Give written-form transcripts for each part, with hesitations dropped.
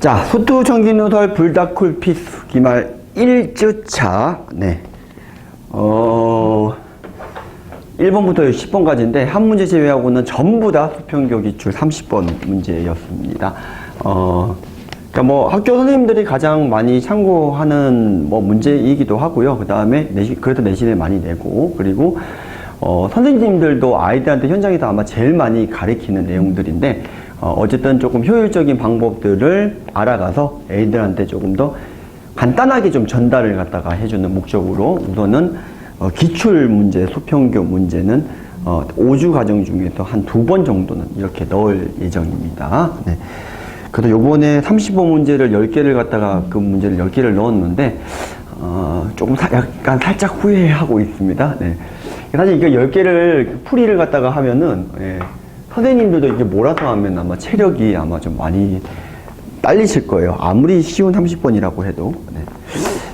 자, 수투전기누설 불닭쿨 피스 기말 1주차. 네. 1번부터 10번까지인데, 한 문제 제외하고는 전부 다 수평교 기출 30번 문제였습니다. 그러니까 뭐 학교 선생님들이 가장 많이 참고하는 뭐 문제이기도 하고요. 그 다음에 그래도 내신을 많이 내고, 그리고 선생님들도 아이들한테 현장에서 아마 제일 많이 가르치는 내용들인데, 어쨌든 조금 효율적인 방법들을 알아가서 애들한테 조금 더 간단하게 좀 전달을 갖다가 해주는 목적으로 우선은 기출 문제, 수평교 문제는 5주 과정 중에서 한 2번 정도는 이렇게 넣을 예정입니다. 네. 그래도 요번에 35 문제를 10개를 갖다가 그 문제를 10개를 넣었는데, 조금 약간 살짝 후회하고 있습니다. 네. 사실 이게 10개를 풀이를 갖다가 하면은, 예, 선생님들도 이게 몰아서 하면 아마 체력이 아마 좀 많이 딸리실 거예요. 아무리 쉬운 30번이라고 해도. 네.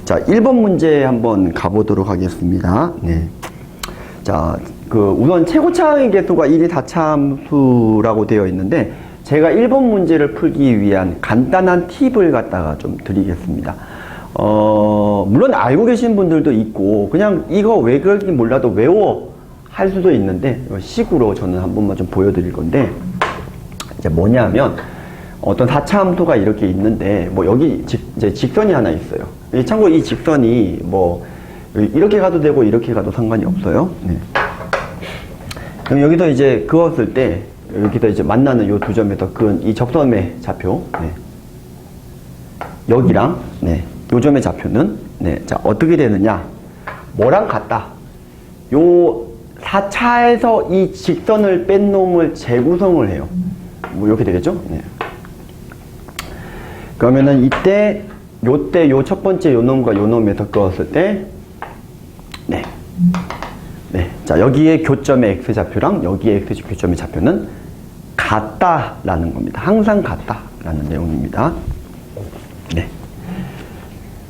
자, 1번 문제 한번 가보도록 하겠습니다. 네. 자, 우선 최고차의 개수가 1이 4차함수라고 되어 있는데, 제가 1번 문제를 풀기 위한 간단한 팁을 갖다가 좀 드리겠습니다. 물론 알고 계신 분들도 있고, 그냥 이거 왜 그럴지 몰라도 외워 할 수도 있는데, 식으로 저는 한 번만 좀 보여드릴 건데, 이제 뭐냐면, 어떤 4차 함수가 이렇게 있는데, 뭐 여기 이제 직선이 하나 있어요. 참고로 이 직선이 뭐, 이렇게 가도 되고, 이렇게 가도 상관이 없어요. 네. 그럼 여기서 이제 그었을 때, 여기서 이제 만나는 요 두 점에서 그은 이 적선의 좌표, 네. 여기랑, 네. 요 점의 좌표는, 네. 자, 어떻게 되느냐. 뭐랑 같다. 요 4차에서 이 직선을 뺀 놈을 재구성을 해요. 뭐 이렇게 되겠죠? 네. 그러면은 이때 요 첫 번째 요 놈과 요 놈에서 그었을 때, 네. 네. 자, 여기에 교점의 x좌표랑 여기에 x 교점의 좌표는 같다라는 겁니다. 항상 같다라는 내용입니다. 네.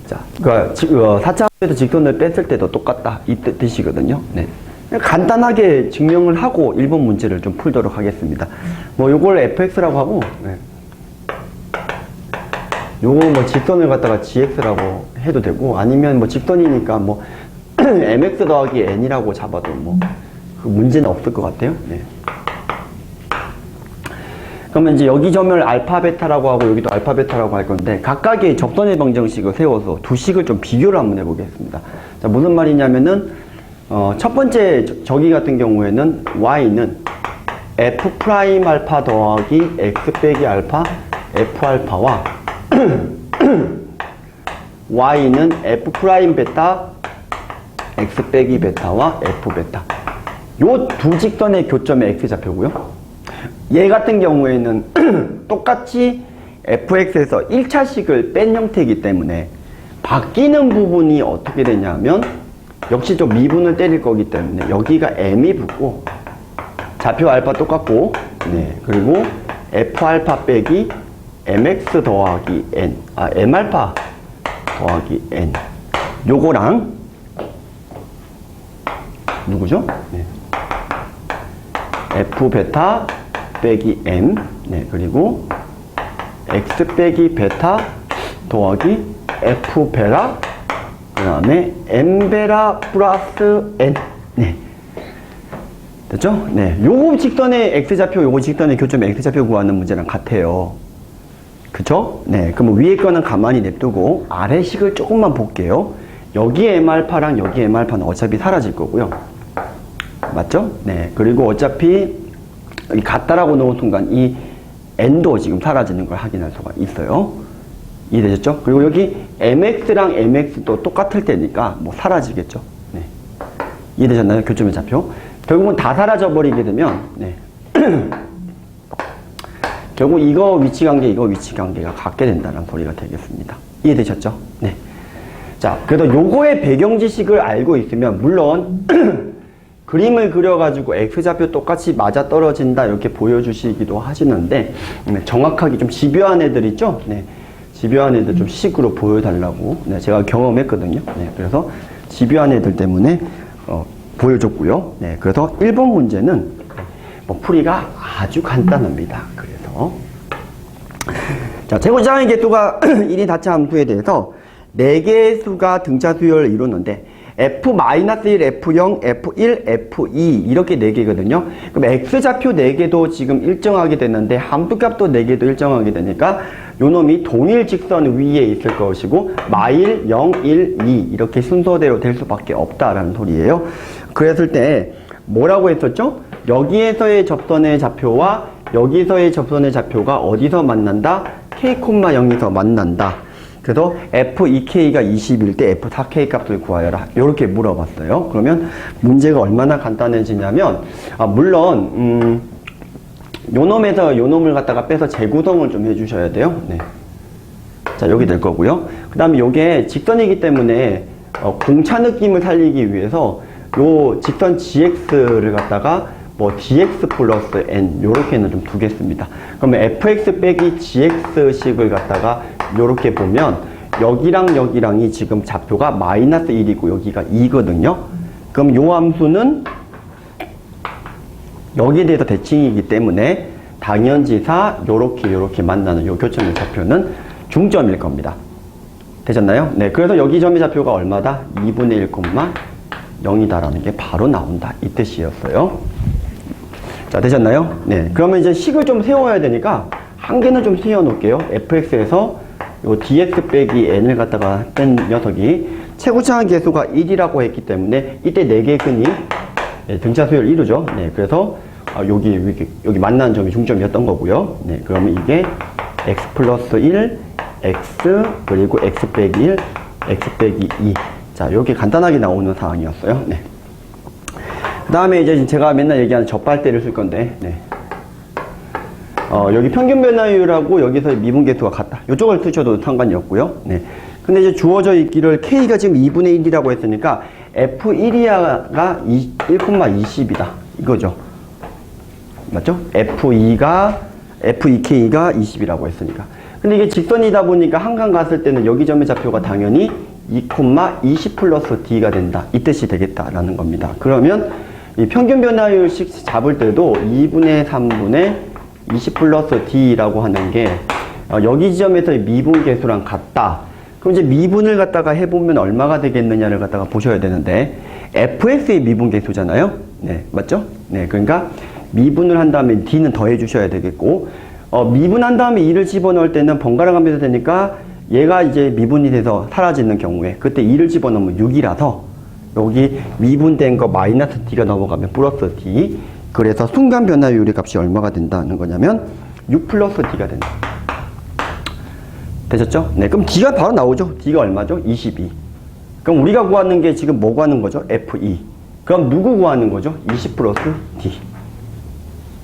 자, 4차에서 직선을 뺐을 때도 똑같다. 이 뜻이거든요. 네. 간단하게 증명을 하고 1번 문제를 좀 풀도록 하겠습니다. 뭐 요걸 fx라고 하고, 네. 요거 뭐 직선을 갖다가 gx라고 해도 되고, 아니면 뭐 직선이니까 뭐 mx 더하기 n이라고 잡아도 뭐 그 문제는 없을 것 같아요. 네. 그러면 이제 여기 점을 알파 베타라고 하고 여기도 알파 베타라고 할 건데, 각각의 적선의 방정식을 세워서 두 식을 좀 비교를 한번 해보겠습니다. 자, 무슨 말이냐면은 첫 번째 저기 같은 경우에는 y는 f 프라임 알파 더하기 x 빼기 알파 f 알파와 y는 f 프라임 베타 x 빼기 베타와 f 베타, 요 두 직선의 교점의 x 좌표고요. 얘 같은 경우에는 똑같이 fx에서 1차식을 뺀 형태이기 때문에 바뀌는 부분이 어떻게 되냐면, 역시 좀 미분을 때릴 거기 때문에 여기가 m이 붙고, 좌표 알파 똑같고, 네, 그리고 f 알파 빼기 mx 더하기 n, m 알파 더하기 n, 요거랑 누구죠? 네. f 베타 빼기 m, 네, 그리고 x 빼기 베타 더하기 f 베라, 그 다음에 m 베라 플러스 n. 네. 됐죠? 네. 요거 직선의 x좌표, 요거 직선의 교점 x좌표 구하는 문제랑 같아요. 그쵸? 네. 그럼 위에 거는 가만히 냅두고 아래 식을 조금만 볼게요. 여기에 m알파랑 여기에 m알파는 어차피 사라질 거고요. 맞죠? 네. 그리고 어차피 같다라고 넣은 순간 이 n도 지금 사라지는 걸 확인할 수가 있어요. 이해되셨죠? 그리고 여기 mx랑 mx도 똑같을 때니까 뭐 사라지겠죠. 네. 이해되셨나요? 교점의 좌표. 결국은 다 사라져 버리게 되면, 네. 결국 이거 위치 관계, 이거 위치 관계가 같게 된다는 소리가 되겠습니다. 이해되셨죠? 네. 자, 그래서 요거의 배경 지식을 알고 있으면, 물론 그림을 그려가지고 x좌표 똑같이 맞아떨어진다 이렇게 보여주시기도 하시는데, 정확하게 좀 집요한 애들 있죠? 네. 집요한 애들 좀 식으로 보여달라고, 네, 제가 경험했거든요. 네. 그래서 집요한 애들 때문에 보여줬고요. 네. 그래서 1번 문제는 뭐 풀이가 아주 간단합니다. 그래서 자, 최고차항의 개수가 1인 다차 함수에 대해서 4개의 수가 등차 수열을 이루는데 F-1, F0, F1, F2 이렇게 4개거든요. 그럼 X좌표 4개도 지금 일정하게 됐는데 함수값도 4개도 일정하게 되니까 요놈이 동일 직선 위에 있을 것이고 마일, 0, 1, 2 이렇게 순서대로 될 수밖에 없다라는 소리예요. 그랬을 때 뭐라고 했었죠? 여기에서의 접선의 좌표와 여기서의 접선의 좌표가 어디서 만난다? K,0에서 만난다. 그래서 F2K가 20일 때 F4K 값을 구하여라. 이렇게 물어봤어요. 그러면 문제가 얼마나 간단해지냐면, 물론, 요놈에서 요놈을 갖다가 빼서 재구성을 좀 해주셔야 돼요. 네. 자, 여기 될 거고요. 그 다음에 요게 직선이기 때문에, 공차 느낌을 살리기 위해서 요 직선 GX를 갖다가 뭐 dx 플러스 n 요렇게는 좀 두겠습니다. 그러면 fx 빼기 gx식을 갖다가 요렇게 보면 여기랑 여기랑이 지금 좌표가 마이너스 1이고 여기가 2거든요. 그럼 요 함수는 여기에 대해서 대칭이기 때문에 당연지사 요렇게 만나는 요 교점의 좌표는 중점일 겁니다. 되셨나요? 네. 그래서 여기 점의 좌표가 얼마다? 2분의 1, 0이다라는 게 바로 나온다. 이 뜻이었어요. 자, 되셨나요? 네. 그러면 이제 식을 좀 세워야 되니까 한 개는 좀 세워 놓을게요. fx에서 요 dx 빼기 n을 갖다가 뺀 녀석이 최고차항 계수가 1이라고 했기 때문에 이때 4개의 근이 등차 수열을 이루죠. 네. 그래서 여기 만나는 점이 중점이었던 거고요. 네. 그러면 이게 x 플러스 1, x 그리고 x 빼기 1, x 빼기 2. 자, 이렇게 간단하게 나오는 사항이었어요. 네. 그 다음에 이제 제가 맨날 얘기하는 접발대를 쓸 건데, 네. 여기 평균 변화율하고 여기서 미분계수가 같다. 이쪽을 쓰셔도 상관이 없고요. 네. 근데 이제 주어져 있기를 K가 지금 2분의 1이라고 했으니까 F1이가 1,20이다. 이거죠. 맞죠? F2K가 20이라고 했으니까. 근데 이게 직선이다 보니까 한강 갔을 때는 여기 점의 좌표가 당연히 2,20 플러스 D가 된다. 이 뜻이 되겠다라는 겁니다. 그러면 이 평균 변화율식 잡을 때도 2분의 3분의 20 플러스 D라고 하는 게 여기 지점에서의 미분 계수랑 같다. 그럼 이제 미분을 갖다가 해보면 얼마가 되겠느냐를 갖다가 보셔야 되는데 fx의 미분 계수잖아요. 네, 맞죠? 네, 그러니까 미분을 한 다음에 D는 더해 주셔야 되겠고 미분한 다음에 2를 집어넣을 때는 번갈아 가면서 되니까 얘가 이제 미분이 돼서 사라지는 경우에 그때 2를 집어넣으면 6이라서 여기 미분된 거 마이너스 D가 넘어가면 플러스 D. 그래서 순간 변화율의 값이 얼마가 된다는 거냐면 6 플러스 D가 된다. 되셨죠? 네, 그럼 D가 바로 나오죠. D가 얼마죠? 22. 그럼 우리가 구하는 게 지금 뭐 구하는 거죠? F2. 그럼 누구 구하는 거죠? 20 플러스 D.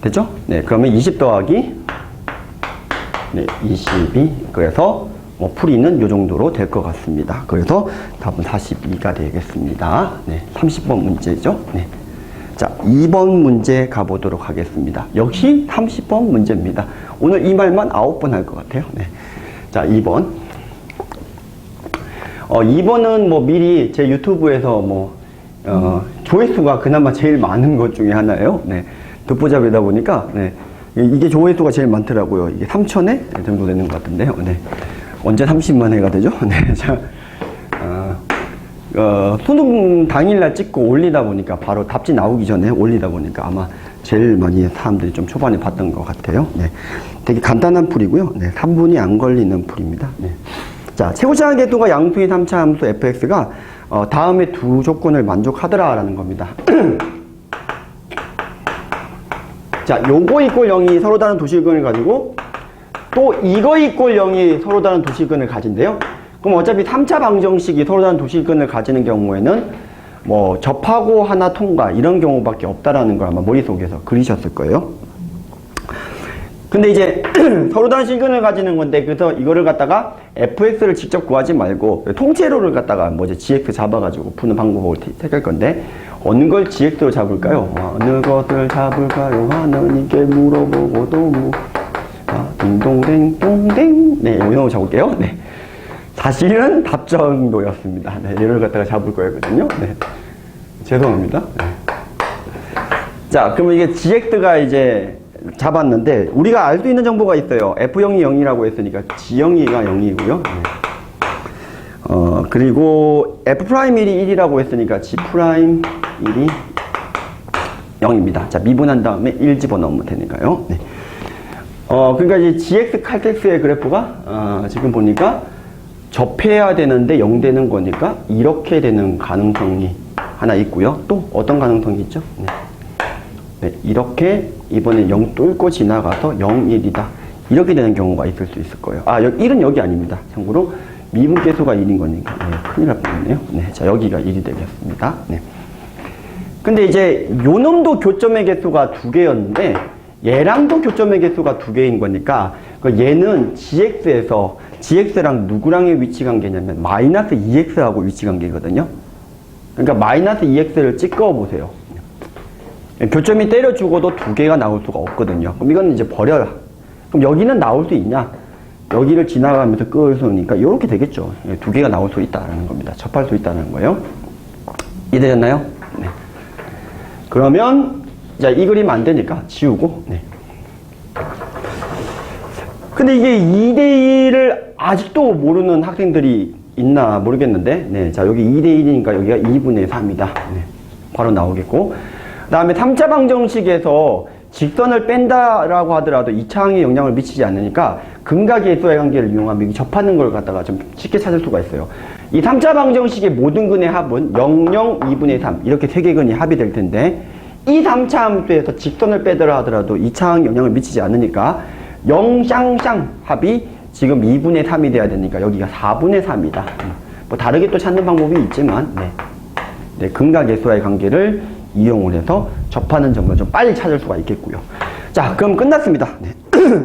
됐죠? 네, 그러면 20 더하기 22. 그래서 풀이는 이 정도로 될 것 같습니다. 그래서 답은 42가 되겠습니다. 네, 30번 문제죠. 네. 자, 2번 문제 가보도록 하겠습니다. 역시 30번 문제입니다. 오늘 이 말만 9번 할 것 같아요. 네. 자, 2번. 2번은 뭐 미리 제 유튜브에서 조회수가 그나마 제일 많은 것 중에 하나예요. 네. 듣보잡이다 보니까, 네. 이게 조회수가 제일 많더라고요. 이게 3,000회 정도 되는 것 같은데요. 네. 언제 30만 회가 되죠? 네. 자, 수능 당일날 찍고 올리다 보니까 바로 답지 나오기 전에 올리다 보니까 아마 제일 많이 사람들이 좀 초반에 봤던 것 같아요. 네. 되게 간단한 풀이고요. 네. 3분이 안 걸리는 풀입니다. 네. 자, 최고차항 계수가 양수인 3차 함수 fx가 다음에 두 조건을 만족하더라라는 겁니다. 자, 요거 이꼴 0이 서로 다른 도실근을 가지고 또 이거 이꼴 0이 서로 다른 도실근을 가진대요. 그럼 어차피 3차 방정식이 서로 다른 도실근을 가지는 경우에는 뭐 접하고 하나 통과 이런 경우밖에 없다라는 걸 아마 머릿속에서 그리셨을 거예요. 근데 이제 서로 다른 실근을 가지는 건데 그래서 이거를 갖다가 fx를 직접 구하지 말고 통째로를 갖다가 뭐지 gx 잡아가지고 푸는 방법을 택할 건데 어느 걸 gx로 잡을까요? 어느 것을 잡을까요? 하나님께 물어보고도 딩동댕 똥댕. 네, 이거 잡을게요. 네. 사실은 답정도였습니다. 네, 얘를 갖다가 잡을 거였거든요. 네. 죄송합니다. 네. 자, 그러면 이게 gx가 이제 잡았는데 우리가 알 수 있는 정보가 있어요. F0이 0이라고 했으니까 G0이가 0이고요. 그리고 F'1이 1이라고 했으니까 G'1이 0입니다. 자, 미분한 다음에 1 집어넣으면 되니까요. 네. 그러니까 이제 GX 칼텍스의 그래프가 지금 보니까 접해야 되는데 0 되는 거니까 이렇게 되는 가능성이 하나 있고요. 또 어떤 가능성이 있죠? 네. 네, 이렇게 이번에 0 뚫고 지나가서 0, 1이다. 이렇게 되는 경우가 있을 수 있을 거예요. 1은 여기 아닙니다. 참고로 미분계수가 1인 거니까 큰일 날 뻔했네요. 네, 자, 여기가 1이 되겠습니다. 네. 근데 이제 요 놈도 교점의 개수가 2개였는데 얘랑도 교점의 개수가 2개인 거니까 얘는 GX랑 누구랑의 위치 관계냐면 마이너스 2X하고 위치 관계거든요. 그러니까 마이너스 2X를 찍어 보세요. 교점이 때려 죽어도 2개가 나올 수가 없거든요. 그럼 이건 이제 버려라. 그럼 여기는 나올 수 있냐? 여기를 지나가면서 끌수니까 이렇게 되겠죠. 2개가 나올 수 있다는 겁니다. 접할 수 있다는 거예요. 이해되셨나요? 네. 그러면 자, 이 그림 안 되니까 지우고. 네. 근데 이게 2대1을 아직도 모르는 학생들이 있나 모르겠는데, 네. 자, 여기 2대1이니까 여기가 2분의 3이다. 네. 바로 나오겠고. 그 다음에 3차 방정식에서 직선을 뺀다라고 하더라도 2차항에 영향을 미치지 않으니까 근각계수의 관계를 이용하면 이게 접하는 걸 갖다가 좀 쉽게 찾을 수가 있어요. 이 3차 방정식의 모든 근의 합은 0, 0, 2분의 3 이렇게 3개 근이 합이 될 텐데 이 3차 함수에서 직선을 빼더라 하더라도 2차항에 영향을 미치지 않으니까 0, 쌍쌍 합이 지금 2분의 3이 돼야 되니까 여기가 4분의 3이다. 뭐 다르게 또 찾는 방법이 있지만 네, 근각계수와의 관계를 이용을 해서 접하는 점을 좀 빨리 찾을 수가 있겠고요. 자, 그럼 끝났습니다. 네.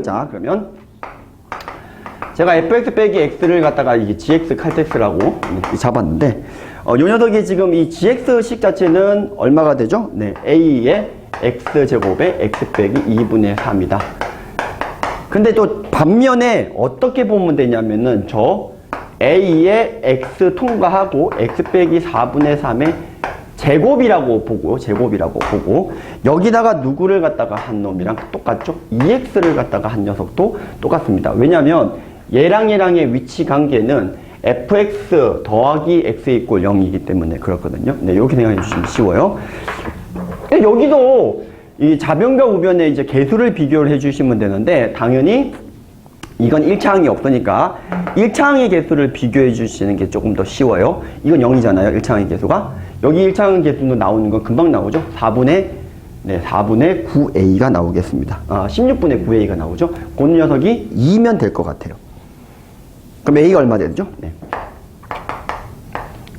자, 그러면 제가 fx 빼기 x를 갖다가 이게 gx 칼텍스라고 잡았는데 요 녀석이 지금 이 gx식 자체는 얼마가 되죠? 네, a의 x제곱에 x 빼기 2분의 3이다. 근데 또 반면에 어떻게 보면 되냐면은 저 a의 x 통과하고 x 빼기 4분의 3의 제곱이라고 보고 여기다가 누구를 갖다가 한 놈이랑 똑같죠? 2x를 갖다가 한 녀석도 똑같습니다. 왜냐면 얘랑의 위치 관계는 fx 더하기 x 이꼴 0이기 때문에 그렇거든요. 네, 이렇게 생각해 주시면 쉬워요. 여기도 이 좌변과 우변에 이제 개수를 비교를 해 주시면 되는데 당연히 이건 1차항이 없으니까 1차항의 개수를 비교해 주시는 게 조금 더 쉬워요. 이건 0이잖아요. 1차항의 개수가. 여기 1차항 개수도 나오는 건 금방 나오죠. 4분의 9a가 나오겠습니다. 16분의 9a가 나오죠. 그 녀석이 2면 될 것 같아요. 그럼 a가 얼마 되죠? 네.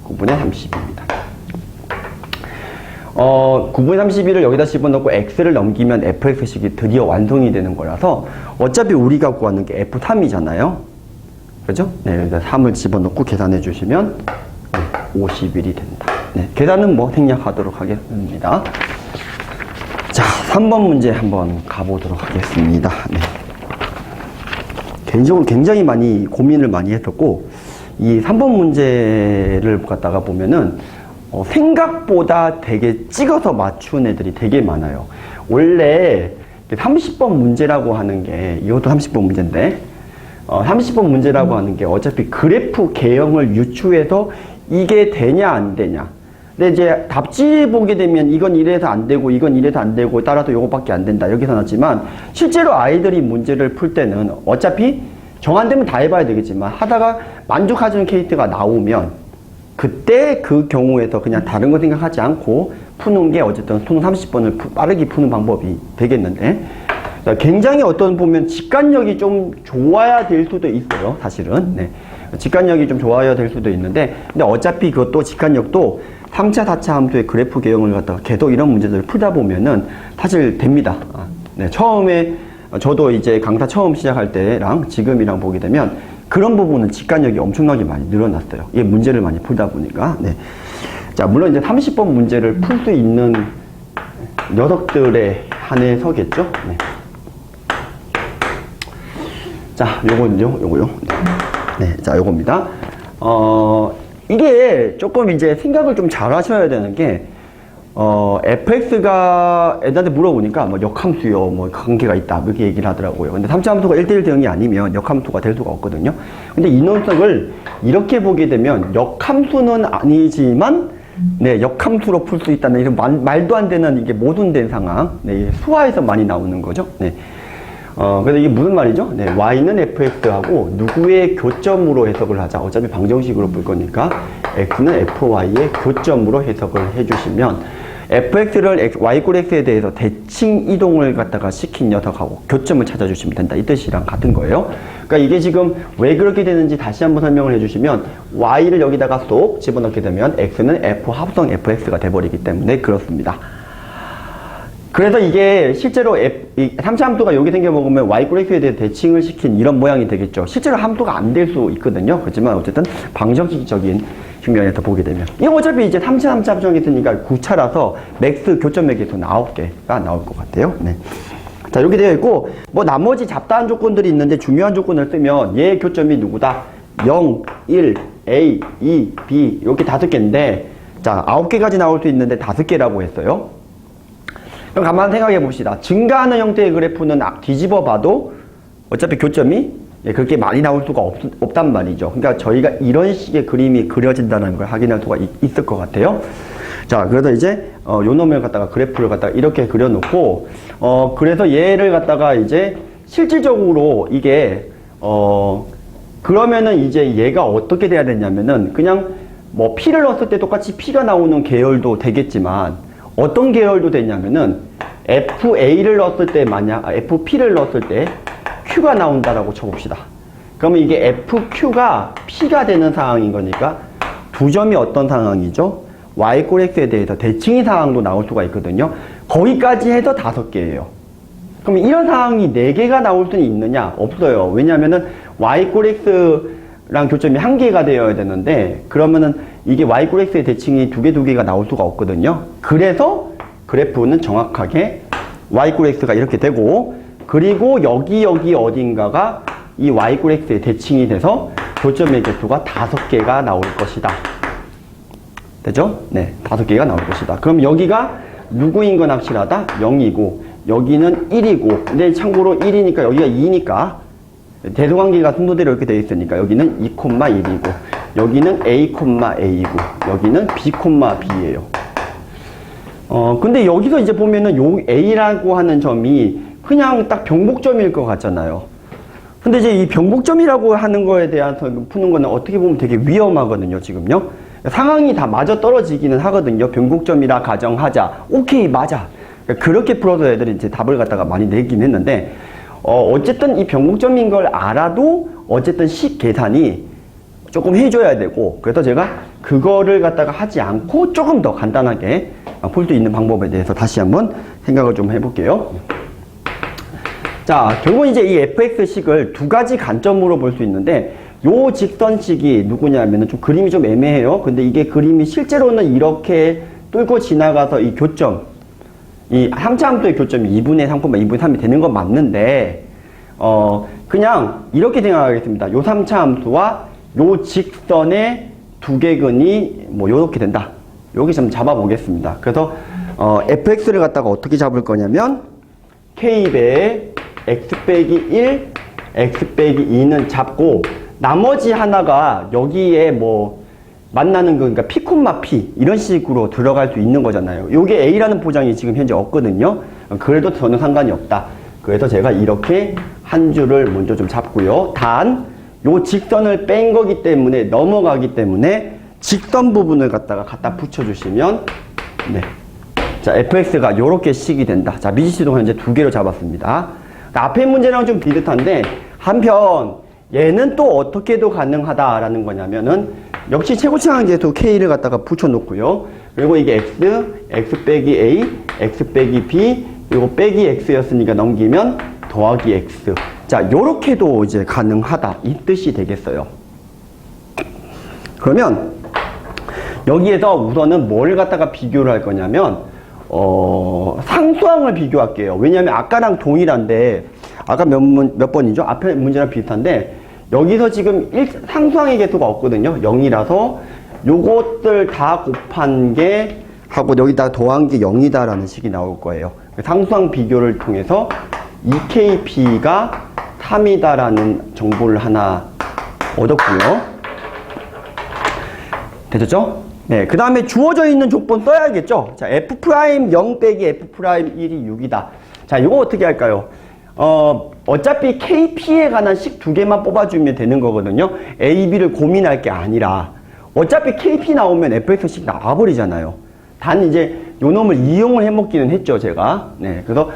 9분의 30입니다. 9분의 31을 여기다 집어넣고 x를 넘기면 fx식이 드디어 완성이 되는 거라서 어차피 우리가 구하는 게 f3이잖아요. 그죠? 네, 여기다 3을 집어넣고 계산해 주시면 51이 된다. 네, 계산은 뭐 생략하도록 하겠습니다. 자, 3번 문제 한번 가보도록 하겠습니다. 네. 개인적으로 굉장히 많이 고민을 많이 했었고, 이 3번 문제를 갖다가 보면은, 생각보다 되게 찍어서 맞춘 애들이 되게 많아요. 원래 30번 문제라고 하는 게, 이것도 30번 문제인데, 30번 문제라고 하는 게 어차피 그래프 개형을 유추해서 이게 되냐, 안 되냐. 근데 이제 답지 보게 되면 이건 이래서 안 되고 이건 이래서 안 되고 따라서 요거밖에 안 된다 이렇게 써놨지만 실제로 아이들이 문제를 풀 때는 어차피 정 안 되면 다 해봐야 되겠지만 하다가 만족하는 케이스가 나오면 그때 그 경우에서 그냥 다른 거 생각하지 않고 푸는 게 어쨌든 총 30번을 빠르게 푸는 방법이 되겠는데 굉장히 어떤 보면 직관력이 좀 좋아야 될 수도 있어요. 사실은 네. 직관력이 좀 좋아야 될 수도 있는데 근데 어차피 그것도 직관력도 3차, 4차 함수의 그래프 개형을 갖다가 계속 이런 문제들을 풀다 보면은 사실 됩니다. 네, 처음에 저도 이제 강사 처음 시작할 때랑 지금이랑 보게 되면 그런 부분은 직관력이 엄청나게 많이 늘어났어요. 이게 문제를 많이 풀다 보니까. 네. 자, 물론 이제 30번 문제를 풀 수 있는 녀석들에 한해서겠죠. 네. 자, 요거요. 네, 자, 요겁니다. 이게 조금 이제 생각을 좀 잘 하셔야 되는 게, fx가 애들한테 물어보니까 뭐 역함수요, 뭐 관계가 있다, 이렇게 얘기를 하더라고요. 근데 3차 함수가 1대1 대응이 아니면 역함수가 될 수가 없거든요. 근데 이 녀석을 이렇게 보게 되면 역함수는 아니지만, 네, 역함수로 풀 수 있다는 이런 말도 안 되는 이게 모순된 상황. 네, 수화에서 많이 나오는 거죠. 네. 그래서 이게 무슨 말이죠? 네, y는 fx하고 누구의 교점으로 해석을 하자. 어차피 방정식으로 풀 거니까 x는 fy의 교점으로 해석을 해주시면 fx를 y 꼴 x에 대해서 대칭 이동을 갖다가 시킨 녀석하고 교점을 찾아주시면 된다. 이 뜻이랑 같은 거예요. 그러니까 이게 지금 왜 그렇게 되는지 다시 한번 설명을 해주시면 y를 여기다가 쏙 집어넣게 되면 x는 f 합성 fx가 돼버리기 때문에 그렇습니다. 그래서 이게 실제로 3차 함수가 여기 생겨먹으면 y 꼴 x에 대해 대칭을 시킨 이런 모양이 되겠죠. 실제로 함수가 안 될 수 있거든요. 그렇지만 어쨌든 방정식적인 측면에서 보게 되면 이거 어차피 이제 3차 함수정이 있으니까 9차라서 맥스 교점 매개수 9개가 나올 것 같아요. 네. 자, 이렇게 되어 있고 뭐 나머지 잡다한 조건들이 있는데 중요한 조건을 쓰면 얘의 교점이 누구다? 0, 1, A, 2, B 이렇게 5개인데 자 9개까지 나올 수 있는데 5개라고 했어요. 그럼 가만히 생각해 봅시다. 증가하는 형태의 그래프는 뒤집어 봐도 어차피 교점이 그렇게 많이 나올 수가 없단 말이죠. 그러니까 저희가 이런 식의 그림이 그려진다는 걸 확인할 수가 있을 것 같아요. 자, 그래서 이제 요 놈을 갖다가 그래프를 갖다가 이렇게 그려놓고 그래서 얘를 갖다가 이제 실질적으로 이게 그러면은 이제 얘가 어떻게 돼야 되냐면은 그냥 뭐 P를 넣었을 때 똑같이 P가 나오는 계열도 되겠지만 어떤 계열도 되냐면은 FA를 넣었을 때 만약 FP를 넣었을 때 Q가 나온다라고 쳐봅시다. 그러면 이게 FQ가 P가 되는 상황인 거니까 두 점이 어떤 상황이죠? Y 꼴 X에 대해서 대칭의 상황도 나올 수가 있거든요. 거기까지 해서 5개예요. 그럼 이런 상황이 4개가 나올 수는 있느냐? 없어요. 왜냐하면은 Y 꼴 X랑 교점이 1개가 되어야 되는데 그러면은 이게 Y 꼴 X의 대칭이 2개가 나올 수가 없거든요. 그래서 그래프는 정확하게 Y 꼴 X가 이렇게 되고 그리고 여기 어딘가가 이 Y 꼴 X의 대칭이 돼서 교점의 개수가 5개가 나올 것이다. 되죠? 네, 5개가 나올 것이다. 그럼 여기가 누구인 건 확실하다? 0이고 여기는 1이고 근데 참고로 1이니까 여기가 2니까 대소관계가 순서대로 이렇게 되어 있으니까 여기는 2,1이고 여기는 A, A이고 여기는 B, B예요. 근데 여기서 이제 보면은 요 A라고 하는 점이 그냥 딱 병복점일 것 같잖아요. 근데 이제 이 병복점이라고 하는 거에 대해서 푸는 거는 어떻게 보면 되게 위험하거든요, 지금요. 상황이 다 맞아 떨어지기는 하거든요. 병복점이라 가정하자. 오케이, 맞아. 그렇게 풀어서 애들이 이제 답을 갖다가 많이 내긴 했는데, 어쨌든 이 병복점인 걸 알아도 어쨌든 식 계산이 조금 해줘야 되고, 그래서 제가 그거를 갖다가 하지 않고 조금 더 간단하게 풀 수 있는 방법에 대해서 다시 한번 생각을 좀 해볼게요. 자, 결국은 이제 이 fx식을 2가지 관점으로 볼 수 있는데, 요 직선식이 누구냐면은 좀 그림이 좀 애매해요. 근데 이게 그림이 실제로는 이렇게 뚫고 지나가서 이 교점, 이 3차 함수의 교점이 2분의 3, 2분의 3이 되는 건 맞는데, 그냥 이렇게 생각하겠습니다. 요 3차 함수와 요 직선의 두개근이 뭐 요렇게 된다. 여기 좀 잡아보겠습니다. 그래서, fx를 갖다가 어떻게 잡을 거냐면, k배에 x 빼기 1, x 빼기 2는 잡고, 나머지 하나가 여기에 뭐 만나는 거, 그러니까 P, P 이런 식으로 들어갈 수 있는 거잖아요. 요게 A라는 보장이 지금 현재 없거든요. 그래도 전혀 상관이 없다. 그래서 제가 이렇게 한 줄을 먼저 좀 잡고요. 단, 요 직선을 뺀 거기 때문에 넘어가기 때문에 직선 부분을 갖다 붙여주시면 네. 자, fx가 요렇게 식이 된다. 자, 미지수도 현재 2개로 잡았습니다. 앞에 문제랑 좀 비슷한데 한편 얘는 또 어떻게도 가능하다라는 거냐면은 역시 최고치항 계수 k를 갖다가 붙여놓고요. 그리고 이게 x 빼기 a, x 빼기 b, 그리고 빼기 x였으니까 넘기면 더하기 x. 자, 요렇게도 이제 가능하다 이 뜻이 되겠어요. 그러면 여기에서 우선은 뭘 갖다가 비교를 할 거냐면 상수항을 비교할게요. 왜냐하면 아까랑 동일한데 아까 몇 번이죠? 앞에 문제랑 비슷한데 여기서 지금 상수항의 개수가 없거든요. 0이라서 요것들 다 곱한 게 하고 여기다 더한 게 0이다라는 식이 나올 거예요. 상수항 비교를 통해서 2kp가 3이다라는 정보를 하나 얻었고요. 되셨죠? 네, 그 다음에 주어져 있는 조건 써야겠죠? 자, F'0 빼기 F'1이 6이다. 자, 이거 어떻게 할까요? 어차피 KP에 관한 식 두 개만 뽑아주면 되는 거거든요. A, B를 고민할 게 아니라 어차피 KP 나오면 FX식 나와버리잖아요. 단 이제 요 놈을 이용을 해먹기는 했죠, 제가. 네, 그래서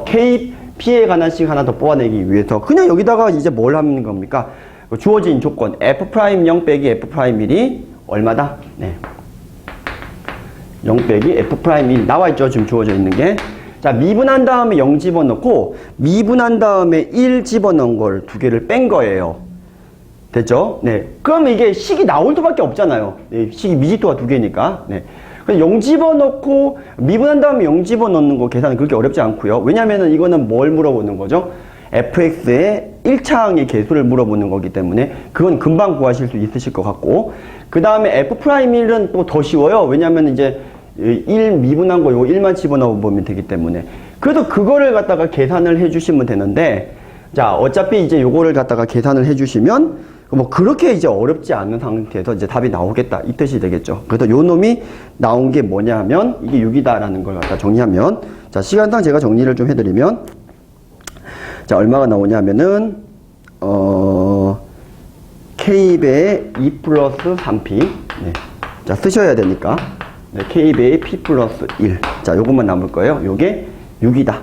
KP에 관한 식 하나 더 뽑아내기 위해서 그냥 여기다가 이제 뭘 하는 겁니까? 주어진 조건 F'0 빼기 F'1이 얼마다? 네. 0 빼기 F'1 나와있죠, 지금 주어져 있는 게. 자, 미분한 다음에 0 집어넣고 미분한 다음에 1 집어넣은 걸 두 개를 뺀 거예요. 됐죠? 네. 그럼 이게 식이 나올 수밖에 없잖아요. 네, 식이 미지수가 두 개니까. 네. 0 집어넣고 미분한 다음에 0 집어넣는 거 계산은 그렇게 어렵지 않고요. 왜냐면은 이거는 뭘 물어보는 거죠? fx의 1차항의 개수를 물어보는 거기 때문에 그건 금방 구하실 수 있으실 것 같고, 그 다음에 F'1은 또 더 쉬워요. 왜냐면 이제 1 미분한 거 요거 1만 집어넣어 보면 되기 때문에. 그래서 그거를 갖다가 계산을 해 주시면 되는데, 자, 어차피 이제 요거를 갖다가 계산을 해 주시면 뭐 그렇게 이제 어렵지 않은 상태에서 이제 답이 나오겠다 이 뜻이 되겠죠. 그래서 요 놈이 나온 게 뭐냐 하면 이게 6이다라는 걸 갖다 정리하면, 자, 시간당 제가 정리를 좀 해드리면, 자, 얼마가 나오냐 하면은 K배의 2 플러스 3P. 네. 자, 쓰셔야 되니까. 네, K배의 P 플러스 1. 자, 요것만 남을 거예요. 요게 6이다.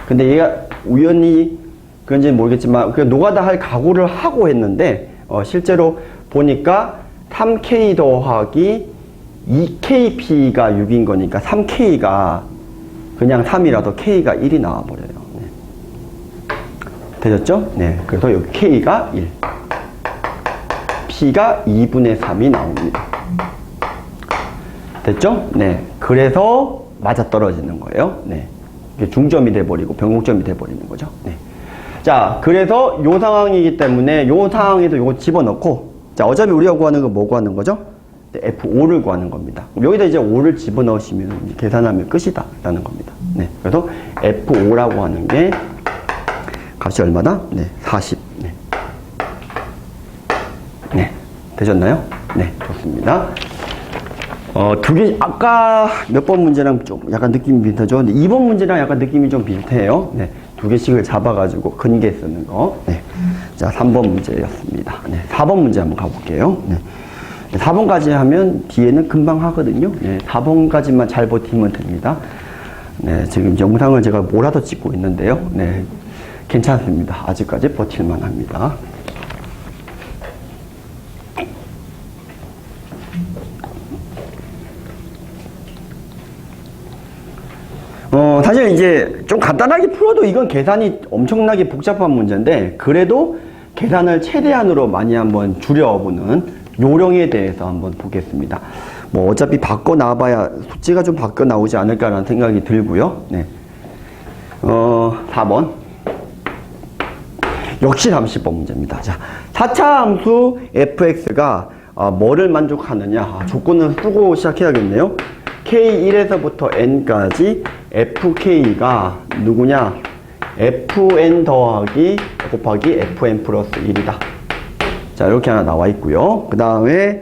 근데 얘가 우연히 그런지는 모르겠지만 그냥 노가다 할 각오를 하고 했는데 실제로 보니까 3K 더하기 2KP가 6인 거니까 3K가 그냥 3이라도 K가 1이 나와버려요. 네. 되셨죠? 네. 그래서 여기 K가 1. P가 2분의 3이 나옵니다. 됐죠? 네. 그래서 맞아떨어지는 거예요. 네. 이게 중점이 돼버리고 변곡점이 돼버리는 거죠. 네. 자, 그래서 요 상황이기 때문에 요 상황에서 요거 집어넣고, 자, 어차피 우리가 구하는 건 뭐 구하는 거죠? 네, F5를 구하는 겁니다. 여기다 이제 5를 집어넣으시면 계산하면 끝이다 라는 겁니다. 네. 그래서 F5라고 하는 게 값이 얼마다? 네, 40. 네. 네. 되셨나요? 네, 좋습니다. 두 개, 아까 몇 번 문제랑 좀 약간 느낌이 비슷하죠? 근데 2번 문제랑 약간 느낌이 좀 비슷해요. 네. 두 개씩을 잡아가지고 큰 개 쓰는 거. 네. 자, 3번 문제였습니다. 네. 4번 문제 한번 가볼게요. 네. 4번까지 하면 뒤에는 금방 하거든요. 네. 4번까지만 잘 버티면 됩니다. 네. 지금 영상을 제가 몰아서 찍고 있는데요. 네. 괜찮습니다. 아직까지 버틸만 합니다. 사실 이제 좀 간단하게 풀어도 이건 계산이 엄청나게 복잡한 문제인데, 그래도 계산을 최대한으로 많이 한번 줄여보는 요령에 대해서 한번 보겠습니다. 뭐 어차피 바꿔 나와봐야 숫자가 좀 바꿔 나오지 않을까라는 생각이 들고요. 네. 4번. 역시 30번 문제입니다. 자, 4차 함수 fx가 뭐를 만족하느냐. 조건을 쓰고 시작해야겠네요. K1에서부터 N까지 FK가 누구냐? FN 더하기 곱하기 FN 플러스 1이다. 자, 이렇게 하나 나와 있고요. 그 다음에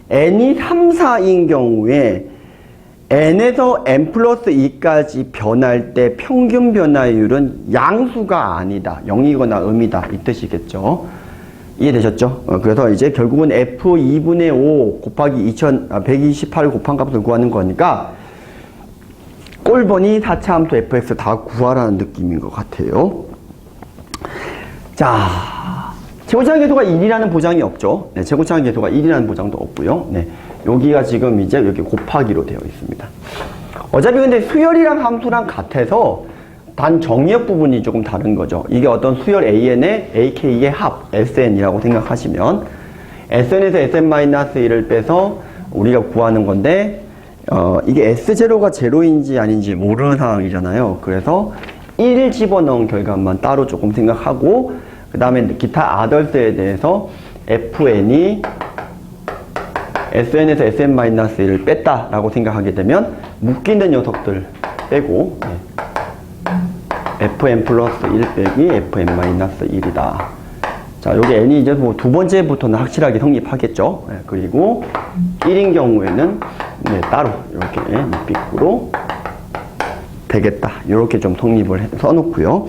N이 3, 4인 경우에 N에서 N 플러스 2까지 변할 때 평균 변화율은 양수가 아니다. 0이거나 음이다. 이 뜻이겠죠. 이해되셨죠? 그래서 이제 결국은 F2분의 5 곱하기 128을 곱한 값을 구하는 거니까 꼴보니 4차 함수 fx 다 구하라는 느낌인 것 같아요. 자, 최고차항 계수가 1이라는 보장이 없죠. 네, 최고차항 계수가 1이라는 보장도 없고요. 네, 여기가 지금 이제 이렇게 곱하기로 되어 있습니다. 어차피 근데 수열이랑 함수랑 같아서 단 정의역 부분이 조금 다른 거죠. 이게 어떤 수열 AN의 AK의 합, SN이라고 생각하시면 SN에서 SN-1을 빼서 우리가 구하는 건데 이게 S0가 제로인지 아닌지 모르는 상황이잖아요. 그래서 1 집어넣은 결과만 따로 조금 생각하고, 그 다음에 기타 아덜스에 대해서 FN이 SN에서 SN-1을 뺐다라고 생각하게 되면 묶이는 녀석들 빼고 FN 플러스 1 빼기 FN-1이다. 자, 여기 n이 이제 뭐 두 번째부터는 확실하게 성립하겠죠. 그리고 1인 경우에는 따로 이렇게 빅으로 되겠다. 이렇게 좀 성립을 써놓고요.